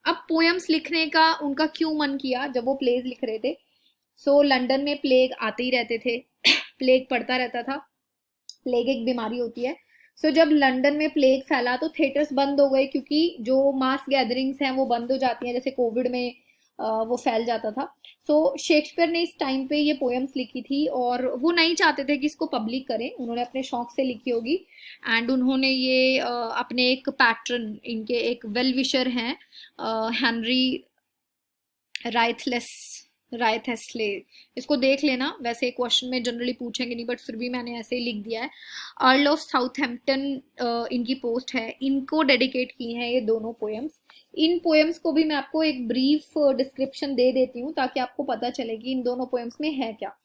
अब पोएम्स लिखने का उनका क्यों मन किया जब वो प्लेस लिख रहे थे? लंदन में प्लेग आते ही रहते थे, प्लेग पड़ता रहता था। प्लेग एक बीमारी होती है। जब लंदन में प्लेग फैला तो थिएटर्स बंद हो गए, क्योंकि जो मास गैदरिंग्स हैं वो बंद हो जाती हैं, जैसे कोविड में वो फैल जाता था। सो शेक्सपियर ने इस टाइम पे ये पोएम्स लिखी थी और वो नहीं चाहते थे कि इसको पब्लिक करें, उन्होंने अपने शौक से लिखी होगी। एंड उन्होंने ये अपने एक पैट्रन, इनके एक वेल विशर हैं हेनरी राइथलेस राइथेस्ले, इसको देख लेना, वैसे क्वेश्चन में जनरली पूछेंगे नहीं बट फिर भी मैंने ऐसे ही लिख दिया है। अर्ल ऑफ साउथहैम्पटन इनकी पोस्ट है, इनको डेडिकेट की हैं ये दोनों पोएम्स। इन पोएम्स को भी मैं आपको एक ब्रीफ डिस्क्रिप्शन दे देती हूँ ताकि आपको पता चले कि इन दोनों पोएम्स में है क्या।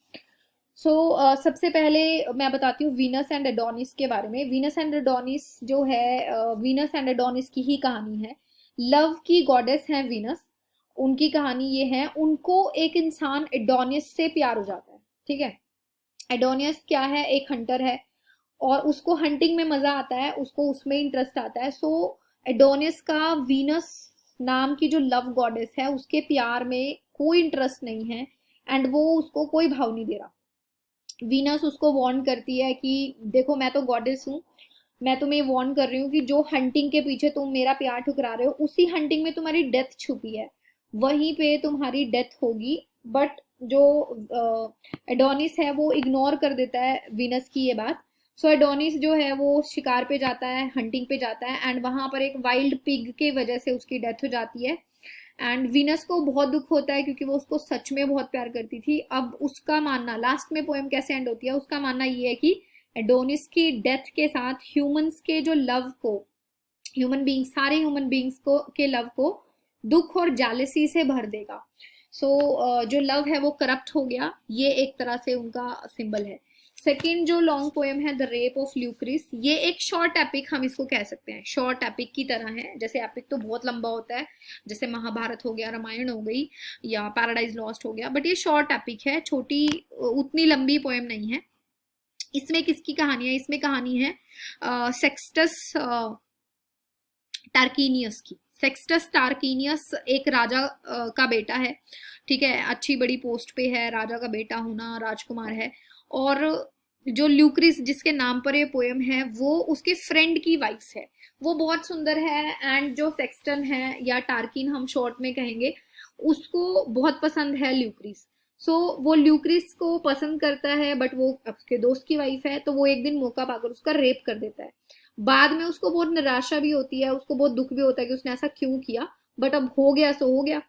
सबसे पहले मैं बताती हूँ वीनस एंड एडोनिस के बारे में। वीनस एंड एडोनिस जो है, वीनस एंड एडोनिस की ही कहानी है। लव की गॉडेस हैं वीनस, उनकी कहानी ये है, उनको एक इंसान एडोनियस से प्यार हो जाता है, ठीक है। एडोनियस क्या है, एक हंटर है और उसको हंटिंग में मजा आता है, उसको उसमें इंटरेस्ट आता है। सो एडोनियस का वीनस नाम की जो लव गॉडेस है उसके प्यार में कोई इंटरेस्ट नहीं है एंड वो उसको कोई भाव नहीं दे रहा। वीनस उसको वार्न करती है कि देखो मैं तो गॉडेस हूँ, मैं तुम्हें वार्न कर रही हूँ कि जो हंटिंग के पीछे तुम मेरा प्यार ठुकरा रहे हो उसी हंटिंग में तुम्हारी डेथ छुपी है, वहीं पे तुम्हारी डेथ होगी। बट जो एडोनिस है वो इग्नोर कर देता है वीनस की ये बात। सो एडोनिस जो है वो शिकार पे जाता है, हंटिंग पे जाता है एंड वहां पर एक वाइल्ड पिग के वजह से उसकी डेथ हो जाती है। एंड वीनस को बहुत दुख होता है क्योंकि वो उसको सच में बहुत प्यार करती थी। अब उसका मानना, लास्ट में पोएम कैसे एंड होती है, उसका मानना ये है कि एडोनिस की डेथ के साथ ह्यूमंस के जो लव को, ह्यूमन बींग्स, सारे ह्यूमन बींग्स को के लव को दुख और जालसी से भर देगा। जो लव है वो करप्ट हो गया, ये एक तरह से उनका सिंबल है। सेकेंड जो लॉन्ग पोएम है द रेप ऑफ ल्यूक्रिस, ये एक शॉर्ट एपिक हम इसको कह सकते हैं, शॉर्ट एपिक की तरह है। जैसे एपिक तो बहुत लंबा होता है, जैसे महाभारत हो गया, रामायण हो गई या पैराडाइज लॉस्ट हो गया, बट ये शॉर्ट एपिक है, छोटी, उतनी लंबी पोएम नहीं है। इसमें किसकी कहानी है, इसमें कहानी है सेक्सटस टार्किनियस की। सेक्सटस टार्किनियस एक राजा का बेटा है, ठीक है, अच्छी बड़ी पोस्ट पे है, राजा का बेटा होना, राजकुमार है। और जो ल्यूक्रिस जिसके नाम पर ये पोएम है वो उसके फ्रेंड की वाइफ है, वो बहुत सुंदर है एंड जो सेक्सटन है या टार्किन हम शॉर्ट में कहेंगे, उसको बहुत पसंद है ल्यूक्रिस। वो ल्यूक्रिस को पसंद करता है बट वो उसके दोस्त की वाइफ है, तो वो एक दिन मौका पाकर उसका रेप कर देता है। बाद में उसको बहुत निराशा भी होती है, उसको बहुत दुख भी होता है कि उसने ऐसा क्यों किया, बट अब हो गया सो हो गया।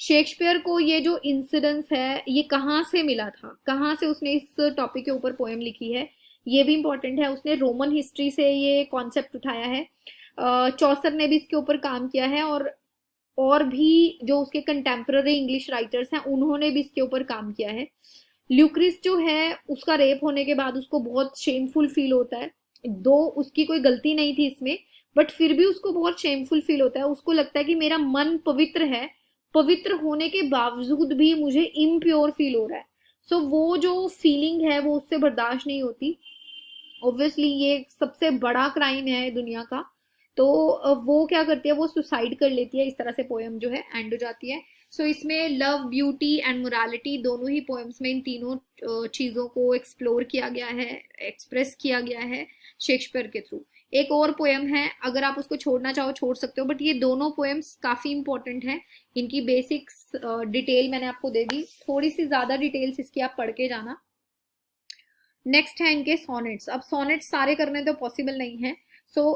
शेक्सपियर को ये जो इंसिडेंस है ये कहाँ से मिला था, कहाँ से उसने इस टॉपिक के ऊपर पोएम लिखी है, ये भी इंपॉर्टेंट है। उसने रोमन हिस्ट्री से ये कॉन्सेप्ट उठाया है, चौसर ने भी इसके ऊपर काम किया है और भी जो उसके कंटेम्प्रेरी इंग्लिश राइटर्स हैं उन्होंने भी इसके ऊपर काम किया है। ल्यूक्रिस जो है उसका रेप होने के बाद उसको बहुत शेमफुल फील होता है, दो उसकी कोई गलती नहीं थी इसमें, बट फिर भी उसको बहुत शेमफुल फील होता है। उसको लगता है कि मेरा मन पवित्र है, पवित्र होने के बावजूद भी मुझे इम्प्योर फील हो रहा है। वो जो फीलिंग है वो उससे बर्दाश्त नहीं होती। ऑब्वियसली ये सबसे बड़ा क्राइम है दुनिया का, तो वो क्या करती है, वो सुसाइड कर लेती है। इस तरह से पोएम जो है एंड हो जाती है। इसमें लव, ब्यूटी एंड मोरालिटी दोनों ही पोएम्स में इन तीनों चीजों को एक्सप्लोर किया गया है, एक्सप्रेस किया गया है शेक्सपियर के थ्रू। एक और पोएम है, अगर आप उसको छोड़ना चाहो छोड़ सकते हो, बट ये दोनों पोएम्स काफी इंपॉर्टेंट हैं। इनकी बेसिक्स डिटेल मैंने आपको दे दी, थोड़ी सी ज्यादा डिटेल्स इसकी आप पढ़ के जाना। नेक्स्ट है इनके सोनेट्स। अब सोनेट्स सारे करने तो पॉसिबल नहीं है,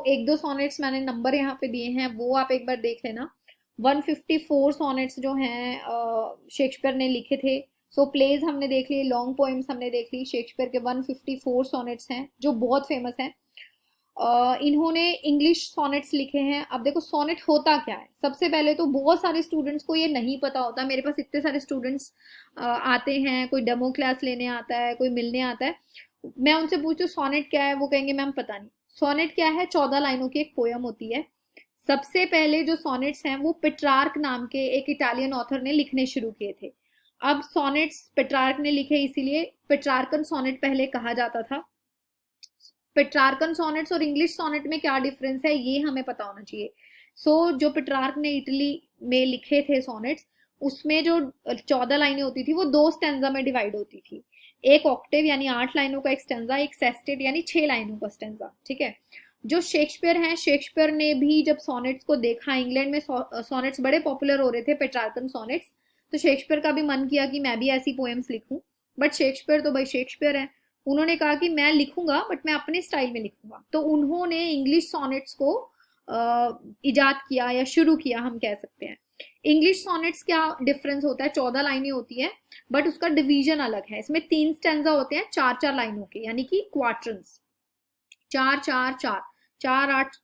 एक दो सोनेट्स मैंने नंबर यहाँ पे दिए हैं, वो आप एक बार देख लेना। 154 सोनेट्स जो हैं शेक्सपियर ने लिखे थे। प्लेज हमने देख ली, लॉन्ग पोएम्स हमने देख ली, शेक्सपियर के 154 सोनेट्स हैं जो बहुत फेमस हैं। इन्होंने इंग्लिश सोनेट्स लिखे हैं। अब देखो सोनेट होता क्या है, सबसे पहले तो बहुत सारे स्टूडेंट्स को ये नहीं पता होता। मेरे पास इतने सारे स्टूडेंट्स आते हैं, कोई डेमो क्लास लेने आता है, कोई मिलने आता है, मैं उनसे पूछती हूँ सोनेट क्या है, वो कहेंगे मैम पता नहीं। सोनेट क्या है, 14 लाइनों की एक पोयम होती है। सबसे पहले जो सोनेट्स हैं वो पेट्रार्क नाम के एक इटालियन ऑथर ने लिखने शुरू किए थे। अब सोनेट्स पेट्रार्क ने लिखे इसीलिए पेट्रार्कन सोनेट पहले कहा जाता था। पेट्रार्कन सोनेट्स और इंग्लिश सोनेट में क्या डिफरेंस है ये हमें पता होना चाहिए। जो पेट्रार्क ने इटली में लिखे थे सोनेट्स, उसमें जो 14 लाइनें होती थी वो 2 स्टेंजा में डिवाइड होती थी। एक ऑक्टेव यानी 8 लाइनों का एक स्टेंजा, एक सेस्टेट यानी 6 लाइनों का स्टेंजा, ठीक है। जो शेक्सपियर हैं, शेक्सपियर ने भी जब सोनेट्स को देखा, इंग्लैंड में सोनेट्स बड़े पॉपुलर हो रहे थे, पेट्रार्कन सोनेट्स, तो शेक्सपियर का भी मन किया कि मैं भी ऐसी पोएम्स लिखूं, बट शेक्सपियर तो भाई शेक्सपियर है। उन्होंने कहा कि मैं लिखूंगा बट मैं अपने स्टाइल में लिखूंगा, तो उन्होंने इंग्लिश सॉनेट्स को इजाद किया या शुरू किया, हम कह सकते हैं। इंग्लिश सॉनेट्स क्या डिफरेंस होता है, 14 लाइनें होती है, बट उसका डिवीजन अलग है। इसमें 3 स्टैंजा होते हैं 4-4 लाइनों के, यानी कि क्वार्टर्स, 4-4-4, 4-8,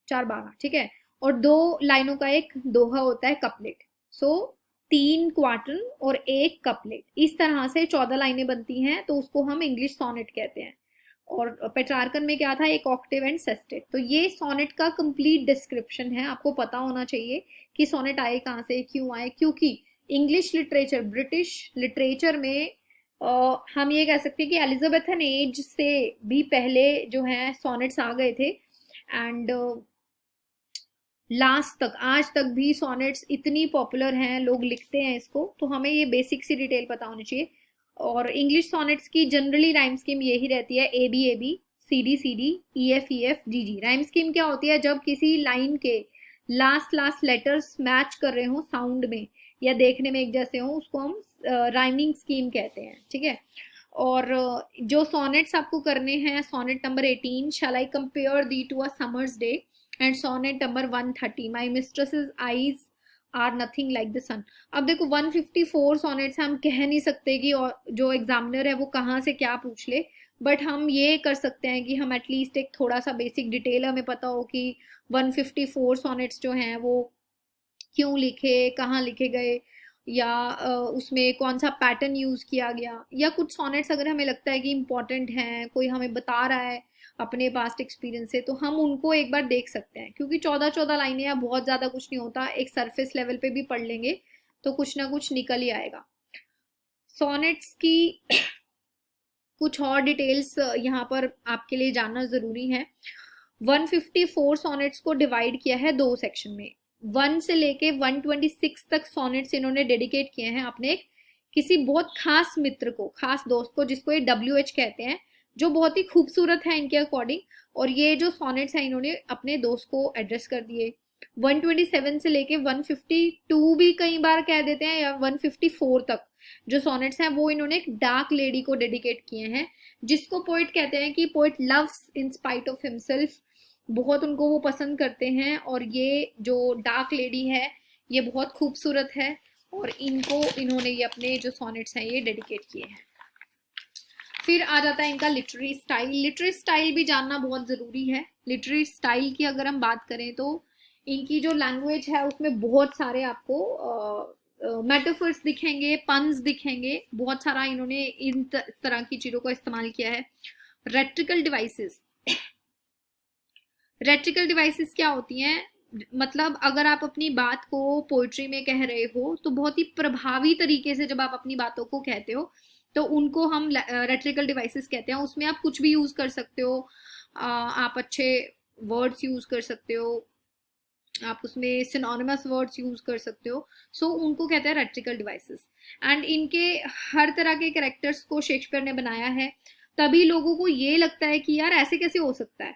4-12, ठीक है। और 2 लाइनों का एक दोहा होता है, कपलेट। सो 3 क्वार्टर और 1 कपलेट, इस तरह से 14 लाइनें बनती हैं, तो उसको हम इंग्लिश सॉनेट कहते हैं। और पेट्रार्कन में क्या था, एक ऑक्टेव एंड सेस्टेट। तो ये सॉनेट का कंप्लीट डिस्क्रिप्शन है। आपको पता होना चाहिए कि सॉनेट आए कहाँ से, क्यों आए, क्योंकि इंग्लिश लिटरेचर, ब्रिटिश लिटरेचर में हम ये कह सकते हैं कि एलिजाबेथन एज से भी पहले जो है सॉनेट्स आ गए थे। एंड लास्ट तक, आज तक भी सॉनेट्स इतनी पॉपुलर हैं, लोग लिखते हैं इसको, तो हमें ये बेसिक सी डिटेल पता होनी चाहिए। और इंग्लिश सॉनेट्स की जनरली राइम स्कीम यही रहती है, A B A B, C D C D, E F G G. Rhyme scheme क्या होती है, जब किसी लाइन के लास्ट लेटर्स मैच कर रहे हो साउंड में या देखने में एक जैसे हो, उसको हम राइमिंग स्कीम कहते हैं, ठीक है। और जो सॉनेट्स आपको करने हैं, sonnet number 18, shall I compare thee to a summer's day, and sonnet number 130, my mistress' eyes are nothing like the sun. अब देखो 154 सोनेट्स हम कह नहीं सकते कि जो एग्जामिनर है वो कहाँ से क्या पूछ ले, बट हम ये कर सकते हैं कि हम एटलीस्ट एक थोड़ा सा बेसिक डिटेल हमें पता हो कि 154 सोनेट्स जो हैं वो क्यों लिखे, कहाँ लिखे गए, या उसमें कौन सा पैटर्न यूज किया गया, या कुछ सॉनेट्स अगर हमें लगता है कि इम्पोर्टेंट हैं, कोई हमें बता रहा है अपने पास्ट एक्सपीरियंस से, तो हम उनको एक बार देख सकते हैं। क्योंकि 14-14 लाइनें या बहुत ज्यादा कुछ नहीं होता, एक सरफेस लेवल पे भी पढ़ लेंगे तो कुछ ना कुछ निकल ही आएगा। सॉनेट्स की कुछ और डिटेल्स यहाँ पर आपके लिए जानना जरूरी है। 154 सॉनेट्स को डिवाइड किया है 2 सेक्शन में। 1 से लेके 126 तक सॉनेट्स इन्होंने डेडिकेट किए हैं अपने किसी बहुत खास मित्र को, खास दोस्त को, जिसको ये WH कहते हैं, जो बहुत ही खूबसूरत है इनके अकॉर्डिंग। और ये जो सॉनेट्स हैं इन्होंने अपने दोस्त को एड्रेस कर दिए। 127 से लेके 152 भी कई बार कह देते हैं, या 154 तक जो सॉनेट्स हैं वो इन्होंने एक डार्क लेडी को डेडिकेट किए हैं, जिसको पोइट कहते हैं कि poet loves in spite of himself, बहुत उनको वो पसंद करते हैं। और ये जो डार्क लेडी है ये बहुत खूबसूरत है, और इनको इन्होंने ये अपने जो सॉनेट्स हैं ये डेडिकेट किए हैं। फिर आ जाता है इनका लिटरेरी स्टाइल। लिटरेरी स्टाइल भी जानना बहुत जरूरी है। लिटरेरी स्टाइल की अगर हम बात करें तो इनकी जो लैंग्वेज है उसमें बहुत सारे आपको मेटाफर्स दिखेंगे, पन्स दिखेंगे, बहुत सारा इन्होंने इन तरह की चीजों को इस्तेमाल किया है। रेट्रिकल डिवाइसेस, रेट्रिकल डिवाइसेस क्या होती हैं, मतलब अगर आप अपनी बात को पोइट्री में कह रहे हो तो बहुत ही प्रभावी तरीके से जब आप अपनी बातों को कहते हो तो उनको हम रेट्रिकल डिवाइसेस कहते हैं। उसमें आप कुछ भी यूज कर सकते हो, आप अच्छे वर्ड्स यूज कर सकते हो, आप उसमें सिनोनिमस वर्ड्स यूज कर सकते हो। सो उनको कहते हैं रेट्रिकल डिवाइसेस। एंड इनके हर तरह के कैरेक्टर्स को शेक्सपियर ने बनाया है, तभी लोगों को ये लगता है कि यार ऐसे कैसे हो सकता है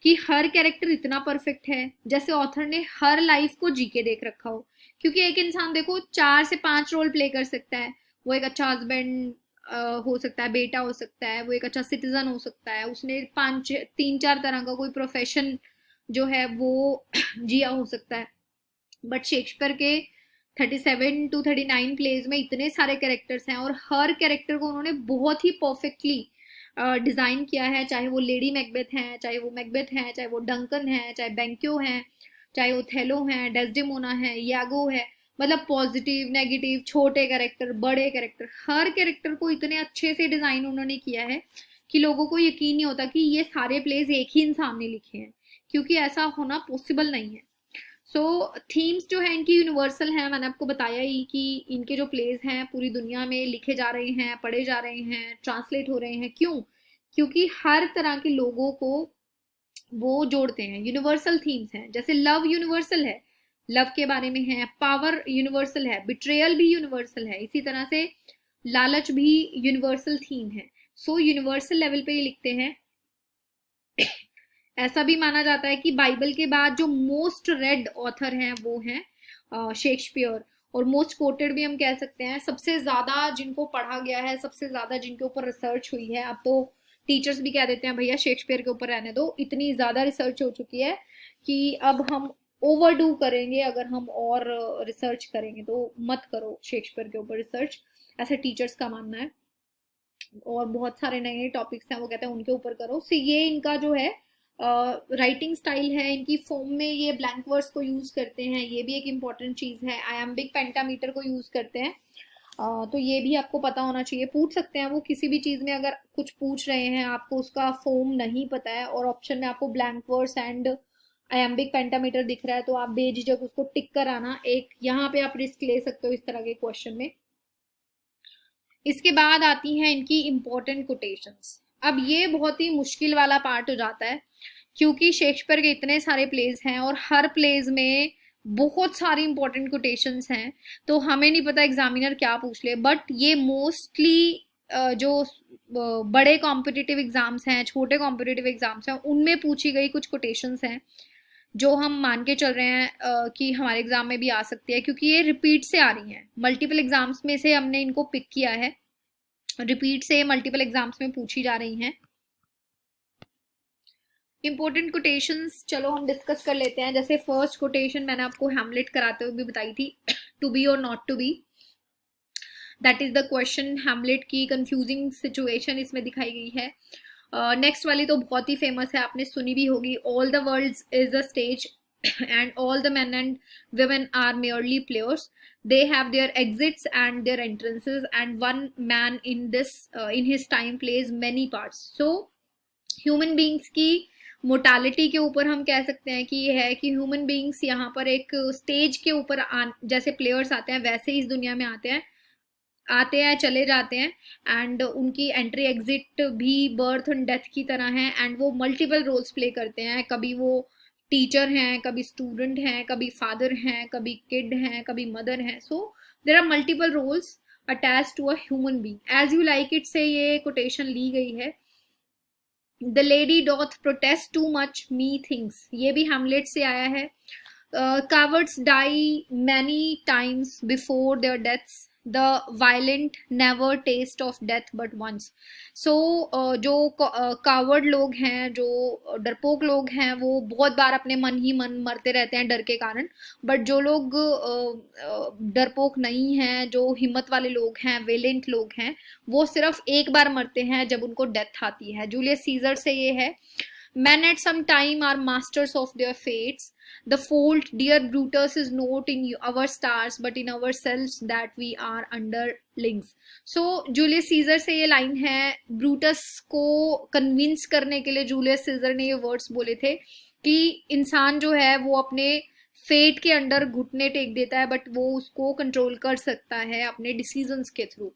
कि हर कैरेक्टर इतना परफेक्ट है, जैसे ऑथर ने हर लाइफ को जीके देख रखा हो। क्योंकि एक इंसान देखो 4 से 5 रोल प्ले कर सकता है। वो एक अच्छा हस्बैंड हो सकता है, बेटा हो सकता है, वो एक अच्छा सिटीजन हो सकता है, उसने 3-4 तरह का कोई प्रोफेशन जो है वो जिया हो सकता है। बट शेक्सपियर के 37 to 39 प्लेज में इतने सारे कैरेक्टर्स हैं, और हर कैरेक्टर को उन्होंने बहुत ही परफेक्टली डिजाइन किया है। चाहे वो लेडी मैकबेथ है, चाहे वो मैकबेथ है, चाहे वो डंकन है, चाहे बैंक्यो है, चाहे ओथेलो है, डेस्डेमोना है, यागो है, मतलब पॉजिटिव, नेगेटिव, छोटे कैरेक्टर, बड़े कैरेक्टर, हर कैरेक्टर को इतने अच्छे से डिजाइन उन्होंने किया है कि लोगों को यकीन नहीं होता कि ये सारे प्लेज एक ही इंसान ने लिखे हैं, क्योंकि ऐसा होना पॉसिबल नहीं है। सो थीम्स जो है इनकी यूनिवर्सल हैं, मैंने आपको बताया ही कि इनके जो प्लेज हैं पूरी दुनिया में लिखे जा रहे हैं, पढ़े जा रहे हैं, ट्रांसलेट हो रहे हैं। क्यों? क्योंकि हर तरह के लोगों को वो जोड़ते हैं। यूनिवर्सल थीम्स हैं, जैसे लव यूनिवर्सल है, लव के बारे में है, पावर यूनिवर्सल है, बिट्रेयल भी यूनिवर्सल है, इसी तरह से लालच भी यूनिवर्सल थीम है। सो यूनिवर्सल लेवल पे ये लिखते हैं। ऐसा भी माना जाता है कि बाइबल के बाद जो मोस्ट रेड ऑथर हैं वो हैं शेक्सपियर। और मोस्ट कोटेड भी हम कह सकते हैं, सबसे ज्यादा जिनको पढ़ा गया है, सबसे ज्यादा जिनके ऊपर रिसर्च हुई है। अब तो टीचर्स भी कह देते हैं भैया शेक्सपियर के ऊपर रहने दो, इतनी ज्यादा रिसर्च हो चुकी है कि अब हम ओवरडू करेंगे अगर हम और रिसर्च करेंगे, तो मत करो शेक्सपियर के ऊपर रिसर्च, ऐसे टीचर्स का मानना है। और बहुत सारे नए नए टॉपिक्स हैं वो कहते हैं उनके ऊपर करो। सो ये इनका जो है राइटिंग स्टाइल है, इनकी फॉर्म में ये ब्लैंक वर्ड्स को यूज करते हैं, ये भी एक इम्पॉर्टेंट चीज है। आयम्बिक पेंटामीटर को यूज करते हैं, तो ये भी आपको पता होना चाहिए। पूछ सकते हैं वो किसी भी चीज में, अगर कुछ पूछ रहे हैं आपको उसका फॉर्म नहीं पता है और ऑप्शन में आपको blank words and iambic pentameter दिख रहा है, तो आप बेझिझक उसको टिक कर आना, एक यहाँ पे आप रिस्क ले सकते हो इस तरह के क्वेश्चन में। इसके बाद आती हैं इनकी इंपॉर्टेंट कोटेशंस। अब ये बहुत ही मुश्किल वाला पार्ट हो जाता है, क्योंकि शेक्सपियर के इतने सारे प्लेज हैं और हर प्लेज में बहुत सारी इंपॉर्टेंट कोटेशंस हैं, तो हमें नहीं पता एग्जामिनर क्या पूछ ले। बट ये मोस्टली जो बड़े कॉम्पिटिटिव एग्जाम्स हैं, छोटे कॉम्पिटिटिव एग्जाम्स हैं, उनमें पूछी गई कुछ कोटेशंस हैं जो हम मान के चल रहे हैं कि हमारे एग्जाम में भी आ सकती है, क्योंकि ये रिपीट से आ रही हैं। मल्टीपल एग्जाम्स में से हमने इनको पिक किया है, रिपीट से मल्टीपल एग्जाम्स में पूछी जा रही हैं। इंपॉर्टेंट कोटेशंस चलो हम डिस्कस कर लेते हैं। जैसे फर्स्ट कोटेशन मैंने आपको हैमलेट कराते हुए भी बताई थी, टू बी और not to be, that is the question. Hamlet की कंफ्यूजिंग सिचुएशन इसमें दिखाई गई है। नेक्स्ट वाली तो बहुत ही फेमस है, आपने सुनी भी होगी, all the world is a stage and all the men and women are merely players, they have their exits and their entrances, and one man in this in his time plays many parts. So human beings की motility के ऊपर हम कह सकते हैं कि ये है कि ह्यूमन बींग्स यहाँ पर एक स्टेज के ऊपर जैसे प्लेयर्स आते हैं वैसे ही इस दुनिया में आते हैं चले जाते हैं, एंड उनकी एंट्री एग्जिट भी बर्थ एंड डेथ की तरह है, एंड वो मल्टीपल रोल्स प्ले करते हैं। कभी वो टीचर हैं, कभी स्टूडेंट हैं, कभी फादर हैं, कभी किड हैं, कभी मदर हैं। So there are multiple roles attach to a human being. As you like it से ये कोटेशन ली गई है। The lady doth protest too much methinks, ये भी हैमलेट से आया है। cowards die many times before their deaths, the violent never taste of death but once. So जो कावर्ड लोग हैं, जो डरपोक लोग हैं, वो बहुत बार अपने मन ही मन मरते रहते हैं डर के कारण। बट जो लोग डरपोक नहीं हैं, जो हिम्मत वाले लोग हैं, वेलेंट लोग हैं, वो सिर्फ एक बार मरते हैं जब उनको डेथ आती है। जूलियस सीजर से ये है, men at some time are masters of their fates. The fault, dear Brutus, is not in our stars but in ourselves, that we are underlings. So Julius Caesar से ये line है। Brutus को convince करने के लिए Julius Caesar ने ये words बोले थे कि इंसान जो है वो अपने फेट के अंडर घुटने टेक देता है, बट वो उसको कंट्रोल कर सकता है अपने डिसीजंस के through.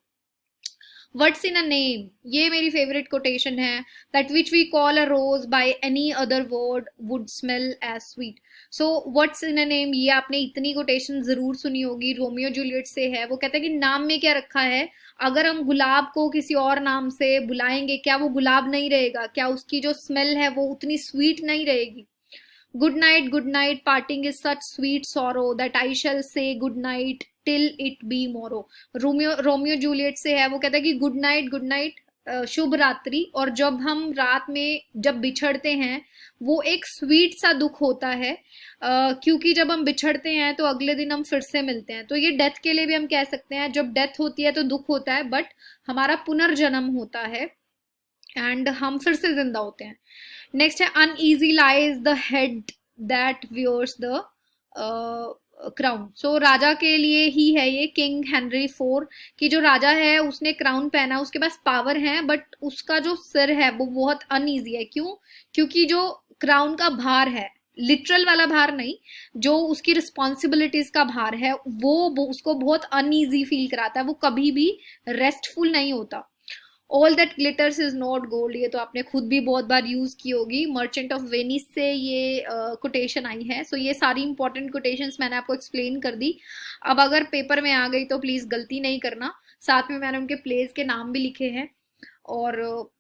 What's in a name, ये मेरी फेवरेट कोटेशन है। That which we call a rose by any other word would smell as sweet. So what's in a name, ये आपने इतनी कोटेशन जरूर सुनी होगी, रोमियो जूलियट से है। वो कहता है कि नाम में क्या रखा है, अगर हम गुलाब को किसी और नाम से बुलाएंगे क्या वो गुलाब नहीं रहेगा, क्या उसकी जो स्मेल है वो उतनी स्वीट नहीं रहेगी। Good night, parting is such sweet sorrow that I shall say good night till it be morrow. Romeo Juliet से है। वो कहता है कि गुड नाइट शुभ रात्रि, और जब हम रात में जब बिछड़ते हैं वो एक स्वीट सा दुख होता है, क्योंकि जब हम बिछड़ते हैं तो अगले दिन हम फिर से मिलते हैं। तो ये डेथ के लिए भी हम कह सकते हैं, जब डेथ होती है तो दुख होता है, बट हमारा पुनर्जन्म होता है एंड हम फिर से जिंदा होते हैं। नेक्स्ट है, uneasy lies the head that wears the crown. So राजा के लिए ही है ये, किंग हेनरी 4 की जो राजा है उसने क्राउन पहना, उसके पास पावर है, बट उसका जो सिर है वो बहुत अनईजी है। क्यों? क्योंकि जो क्राउन का भार है, लिटरल वाला भार नहीं, जो उसकी रिस्पॉन्सिबिलिटीज का भार है, वो उसको बहुत अनईजी फील कराता है, वो कभी भी रेस्टफुल नहीं होता। All that glitters is not gold, ये तो आपने खुद भी बहुत बार यूज की होगी। मर्चेंट ऑफ वेनिस से ये कोटेशन आई है। सो ये सारी इंपॉर्टेंट कोटेशंस मैंने आपको एक्सप्लेन कर दी। अब अगर पेपर में आ गई तो प्लीज गलती नहीं करना, साथ में मैंने उनके प्लेस के नाम भी लिखे हैं। और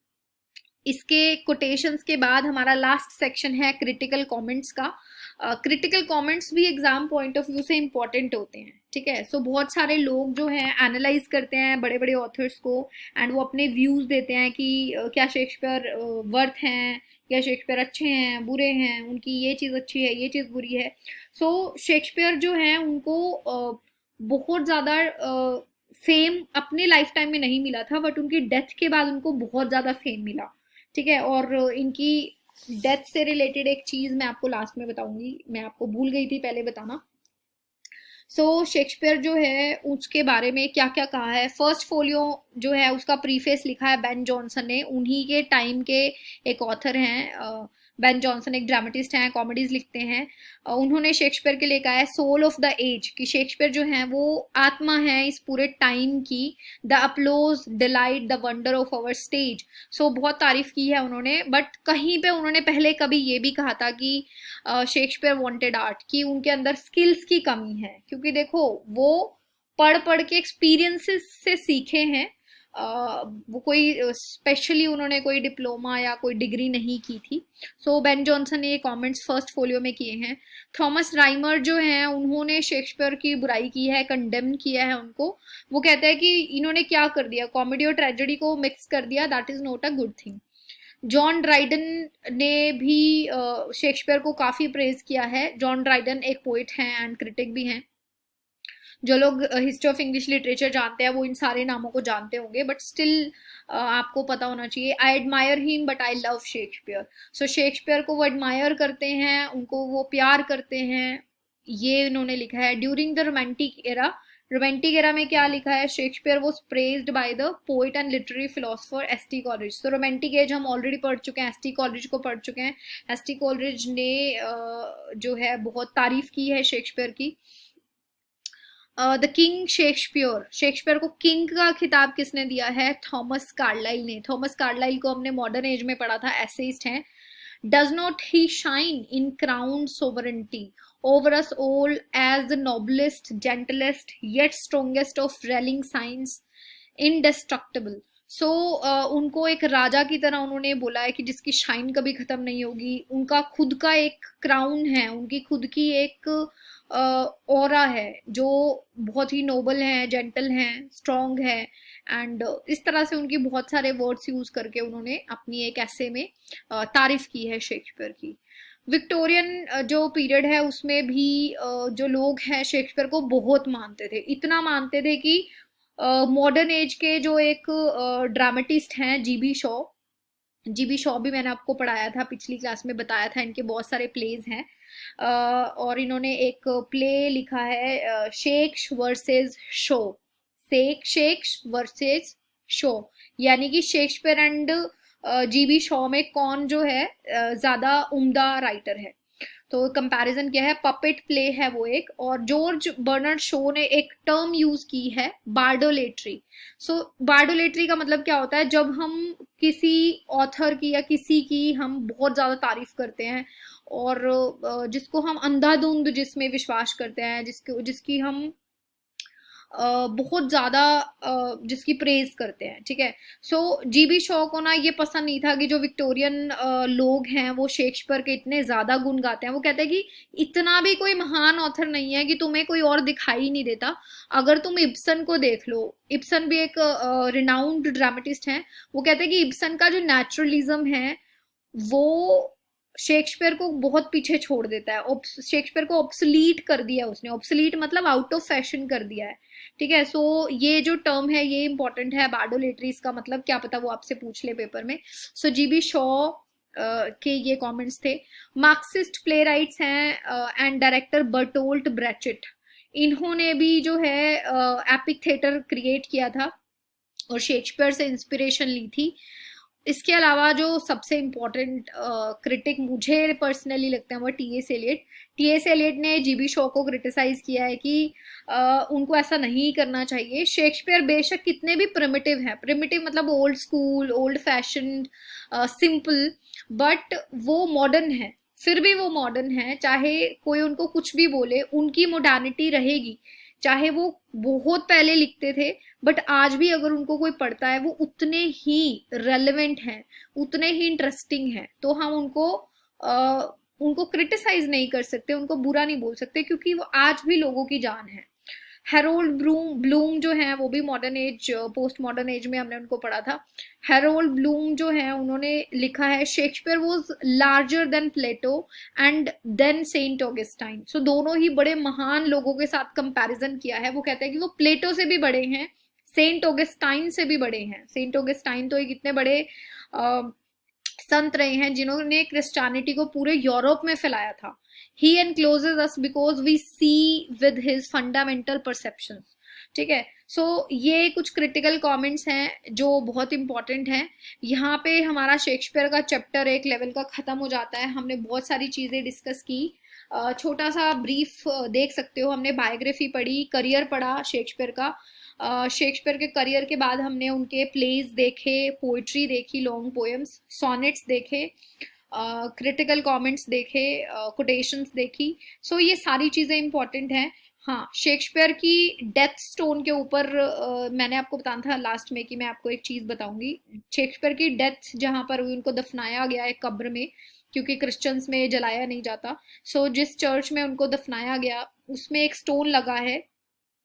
इसके कोटेशंस के बाद हमारा लास्ट सेक्शन है क्रिटिकल कमेंट्स का। क्रिटिकल कमेंट्स भी एग्जाम पॉइंट ऑफ व्यू से इंपॉर्टेंट होते हैं, ठीक है। सो बहुत सारे लोग जो हैं एनालाइज करते हैं बड़े बड़े ऑथर्स को, एंड वो अपने व्यूज देते हैं कि क्या शेक्सपियर वर्थ हैं, या शेक्सपियर अच्छे हैं बुरे हैं, उनकी ये चीज़ अच्छी है ये चीज़ बुरी है। सो शेक्सपियर जो है उनको बहुत ज़्यादा फेम अपने लाइफ टाइम में नहीं मिला था, बट उनकी डेथ के बाद उनको बहुत ज़्यादा फेम मिला, ठीक है। और इनकी डेथ से रिलेटेड एक चीज मैं आपको लास्ट में बताऊंगी, मैं आपको भूल गई थी पहले बताना। शेक्सपियर जो है उसके बारे में क्या क्या कहा है, फर्स्ट फोलियो जो है उसका प्रीफेस लिखा है बेन जॉनसन ने, उन्हीं के टाइम के एक ऑथर हैं। बेन जॉनसन एक ड्रामेटिस्ट हैं, कॉमेडीज लिखते हैं। उन्होंने शेक्सपियर के लिए कहा है सोल ऑफ द एज, कि शेक्सपियर जो है वो आत्मा है इस पूरे टाइम की, the applause delight the wonder of our stage. बहुत तारीफ की है उन्होंने, बट कहीं पे उन्होंने पहले कभी ये भी कहा था कि शेक्सपियर वांटेड आर्ट, कि उनके अंदर स्किल्स की कमी है, क्योंकि देखो वो पढ़ पढ़ के एक्सपीरियंसेस से सीखे हैं। वो कोई स्पेशली उन्होंने कोई डिप्लोमा या कोई डिग्री नहीं की थी। बेन जॉनसन ने ये कमेंट्स फर्स्ट फोलियो में किए हैं। थॉमस राइमर जो हैं उन्होंने शेक्सपियर की बुराई की है, कंडेम किया है उनको। वो कहते हैं कि इन्होंने क्या कर दिया, कॉमेडी और ट्रेजेडी को मिक्स कर दिया, that is not a good thing. John Dryden ने भी शेक्सपियर को काफी प्रेज किया है। जॉन ड्राइडन एक पोइट हैं एंड क्रिटिक भी हैं। जो लोग हिस्ट्री ऑफ इंग्लिश लिटरेचर जानते हैं वो इन सारे नामों को जानते होंगे, बट स्टिल आपको पता होना चाहिए। I admire him but I love Shakespeare. Shakespeare को वो एडमायर करते हैं, उनको वो प्यार करते हैं, ये इन्होंने लिखा है। During the romantic era, romantic era में क्या लिखा है, Shakespeare was praised by the poet and literary philosopher ST. Coleridge. Romantic as हम ऑलरेडी पढ़ चुके हैं, एस.टी. कॉलरिज को पढ़ चुके हैं। एस.टी. कॉलरिज ने जो है बहुत तारीफ की है शेक्सपियर की। द किंग शेक्सपियर, शेक्सपियर को किंग का खिताब किसने दिया है, थॉमस कार्लाइल ने। थॉमस कार्लाइल को हमने मॉडर्न एज में पढ़ा था, एसेइस्ट हैं। Does not he shine in crown sovereignty over us all as the noblest, gentlest, yet strongest of rallying signs, indestructible। उनको एक राजा की तरह उन्होंने बोला है कि जिसकी शाइन कभी खत्म नहीं होगी। उनका खुद का एक क्राउन है, उनकी खुद की एक ऑरा है जो बहुत ही नोबल है, जेंटल है, स्ट्रॉन्ग है। एंड इस तरह से उनकी बहुत सारे वर्ड्स यूज करके उन्होंने अपनी एक ऐसे में तारीफ की है शेक्सपियर की। विक्टोरियन जो पीरियड है उसमें भी जो लोग हैं शेक्सपियर को बहुत मानते थे, इतना मानते थे कि मॉडर्न एज के जो एक ड्रामेटिस्ट हैं जीबी शॉ भी मैंने आपको पढ़ाया था, पिछली क्लास में बताया था, इनके बहुत सारे प्लेज हैं। और इन्होंने एक प्ले लिखा है shakes versus show, shakes versus show, यानी कि शेक्सपियर एंड जीबी शॉ में कौन जो है ज्यादा उम्दा राइटर है। तो कंपैरिजन क्या है, पपेट प्ले है वो एक। और जॉर्ज बर्नार्ड शो ने एक टर्म यूज की है, बार्डोलेट्री। बार्डोलेट्री का मतलब क्या होता है, जब हम किसी ऑथर की या किसी की हम बहुत ज्यादा तारीफ करते हैं और जिसको हम अंधाधुंध जिसमें विश्वास करते हैं, जिसकी हम बहुत ज्यादा जिसकी प्रेज करते हैं, ठीक है। जीबी शॉ को ना ये पसंद नहीं था कि जो विक्टोरियन लोग हैं वो शेक्सपियर के इतने ज्यादा गुण गाते हैं। वो कहते हैं कि इतना भी कोई महान ऑथर नहीं है कि तुम्हें कोई और दिखाई नहीं देता। अगर तुम इब्सन को देख लो, इब्सन भी एक रिनाउंड ड्रामेटिस्ट हैं। वो कहते हैं कि इब्सन का जो नेचुरलिज्म है वो शेक्सपियर को बहुत पीछे छोड़ देता है, शेक्सपियर को ऑब्सोलीट कर दिया उसने। ऑब्सोलीट मतलब आउट ऑफ फैशन कर दिया है, ठीक है। ये जो टर्म है ये इंपॉर्टेंट है, बार्डोलेट्री, इसका मतलब क्या पता वो आपसे पूछ ले पेपर में। जीबी शॉ के ये कमेंट्स थे। मार्क्सिस्ट प्ले राइट्स हैं एंड डायरेक्टर बर्टोल्ट ब्रेचेट, इन्होंने भी जो है एपिक थिएटर क्रिएट किया था और शेक्सपियर से इंस्पिरेशन ली थी। इसके अलावा जो सबसे इम्पोर्टेंट क्रिटिक मुझे पर्सनली लगता है वो टी.एस. एलियट। टी.एस. एलियट ने जीबी शॉ को क्रिटिसाइज किया है कि उनको ऐसा नहीं करना चाहिए। शेक्सपियर बेशक कितने भी प्रिमिटिव हैं, प्रिमिटिव मतलब old school, old fashion, simple, but वो मॉडर्न है, फिर भी वो मॉडर्न है। चाहे कोई उनको कुछ भी बोले, उनकी मॉडर्निटी रहेगी। चाहे वो बहुत पहले लिखते थे, बट आज भी अगर उनको कोई पढ़ता है वो उतने ही रेलेवेंट हैं, उतने ही इंटरेस्टिंग हैं। तो हम उनको उनको क्रिटिसाइज नहीं कर सकते, उनको बुरा नहीं बोल सकते, क्योंकि वो आज भी लोगों की जान है। हेरोल्ड ब्लूम जो है, वो भी modern age, post modern age में हमने उनको पढ़ा था। हेरोल्ड ब्लूम जो है, उन्होंने लिखा है Shakespeare was larger than Plato and than Saint Augustine. So दोनों ही बड़े महान लोगों के साथ कंपैरिजन किया है। वो कहते हैं कि वो प्लेटो से भी बड़े हैं, सेंट ऑगस्टाइन से भी बड़े हैं। सेंट ऑगस्टाइन तो एक इतने बड़े संत रहे हैं जिन्होंने क्रिश्चियनिटी को पूरे यूरोप में फैलाया था। He encloses us because we see with his fundamental perception. ठीक है, सो ये कुछ क्रिटिकल कमेंट्स हैं जो बहुत इंपॉर्टेंट हैं। यहाँ पे हमारा शेक्सपियर का चैप्टर एक लेवल का खत्म हो जाता है। हमने बहुत सारी चीजें डिस्कस की। छोटा सा ब्रीफ देख सकते हो, हमने बायोग्राफी पढ़ी, करियर पढ़ा शेक्सपियर का। शेक्सपियर के करियर के बाद हमने उनके प्लेज देखे, पोइट्री देखी, लॉन्ग पोएम्स, सॉनेट्स देखे, क्रिटिकल कमेंट्स देखे, कोटेशंस देखी। सो ये सारी चीज़ें इंपॉर्टेंट हैं। हाँ, शेक्सपियर की डेथ स्टोन के ऊपर मैंने आपको बताया था लास्ट में कि मैं आपको एक चीज़ बताऊंगी। शेक्सपियर की डेथ जहाँ पर हुई, उनको दफनाया गया है कब्र में, क्योंकि क्रिश्चियंस में जलाया नहीं जाता। सो जिस चर्च में उनको दफनाया गया, उसमें एक स्टोन लगा है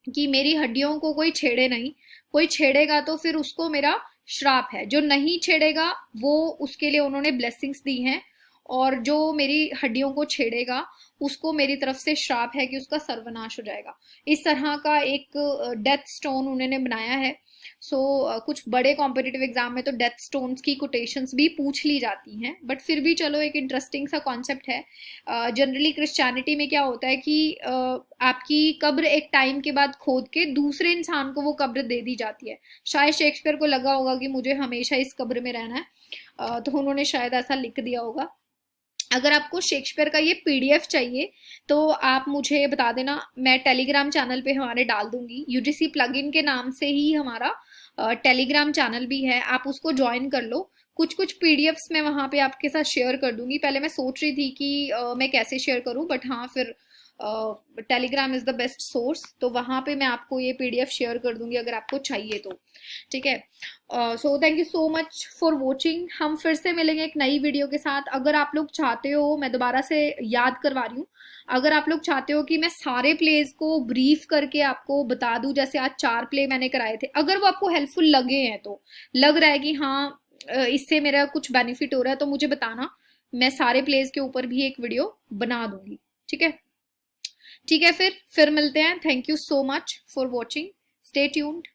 कि मेरी हड्डियों को कोई छेड़े नहीं, कोई छेड़ेगा तो फिर उसको मेरा श्राप है, जो नहीं छेड़ेगा वो, उसके लिए उन्होंने ब्लेसिंग्स दी हैं, और जो मेरी हड्डियों को छेड़ेगा उसको मेरी तरफ से श्राप है कि उसका सर्वनाश हो जाएगा। इस तरह का एक डेथ स्टोन उन्होंने बनाया है। सो कुछ बड़े कॉम्पिटिटिव एग्जाम में तो डेथ स्टोन्स की कोटेशंस भी पूछ ली जाती हैं, बट फिर भी चलो एक इंटरेस्टिंग सा कॉन्सेप्ट है। जनरली क्रिश्चियनिटी में क्या होता है कि आपकी कब्र एक टाइम के बाद खोद के दूसरे इंसान को वो कब्र दे दी जाती है। शायद शेक्सपियर को लगा होगा कि मुझे हमेशा इस कब्र में रहना है, तो उन्होंने शायद ऐसा लिख दिया होगा। अगर आपको शेक्सपियर का ये पीडीएफ चाहिए तो आप मुझे बता देना, मैं टेलीग्राम चैनल पे हमारे डाल दूंगी। यूजीसी प्लगइन के नाम से ही हमारा टेलीग्राम चैनल भी है, आप उसको ज्वाइन कर लो। कुछ कुछ पीडीएफ्स मैं वहाँ पे आपके साथ शेयर कर दूंगी। पहले मैं सोच रही थी कि मैं कैसे शेयर करूँ, बट हाँ, फिर Telegram is the best source, तो वहाँ पे मैं आपको ये पीडीएफ शेयर कर दूंगी अगर आपको चाहिए तो। ठीक है, so thank you so much for watching. हम फिर से मिलेंगे एक नई वीडियो के साथ। अगर आप लोग चाहते हो, मैं दोबारा से याद करवा रही हूँ, अगर आप लोग चाहते हो कि मैं सारे प्लेज को ब्रीफ करके आपको बता दूं, जैसे आज 4 प्ले मैंने कराए थे, अगर वो आपको हेल्पफुल लगे हैं, तो लग रहा है कि हाँ इससे मेरा कुछ बेनिफिट हो रहा है, तो मुझे बताना, मैं सारे प्लेज के ऊपर भी एक वीडियो बना दूंगी। ठीक है, ठीक है, फिर मिलते हैं। Thank you so much for watching, stay tuned.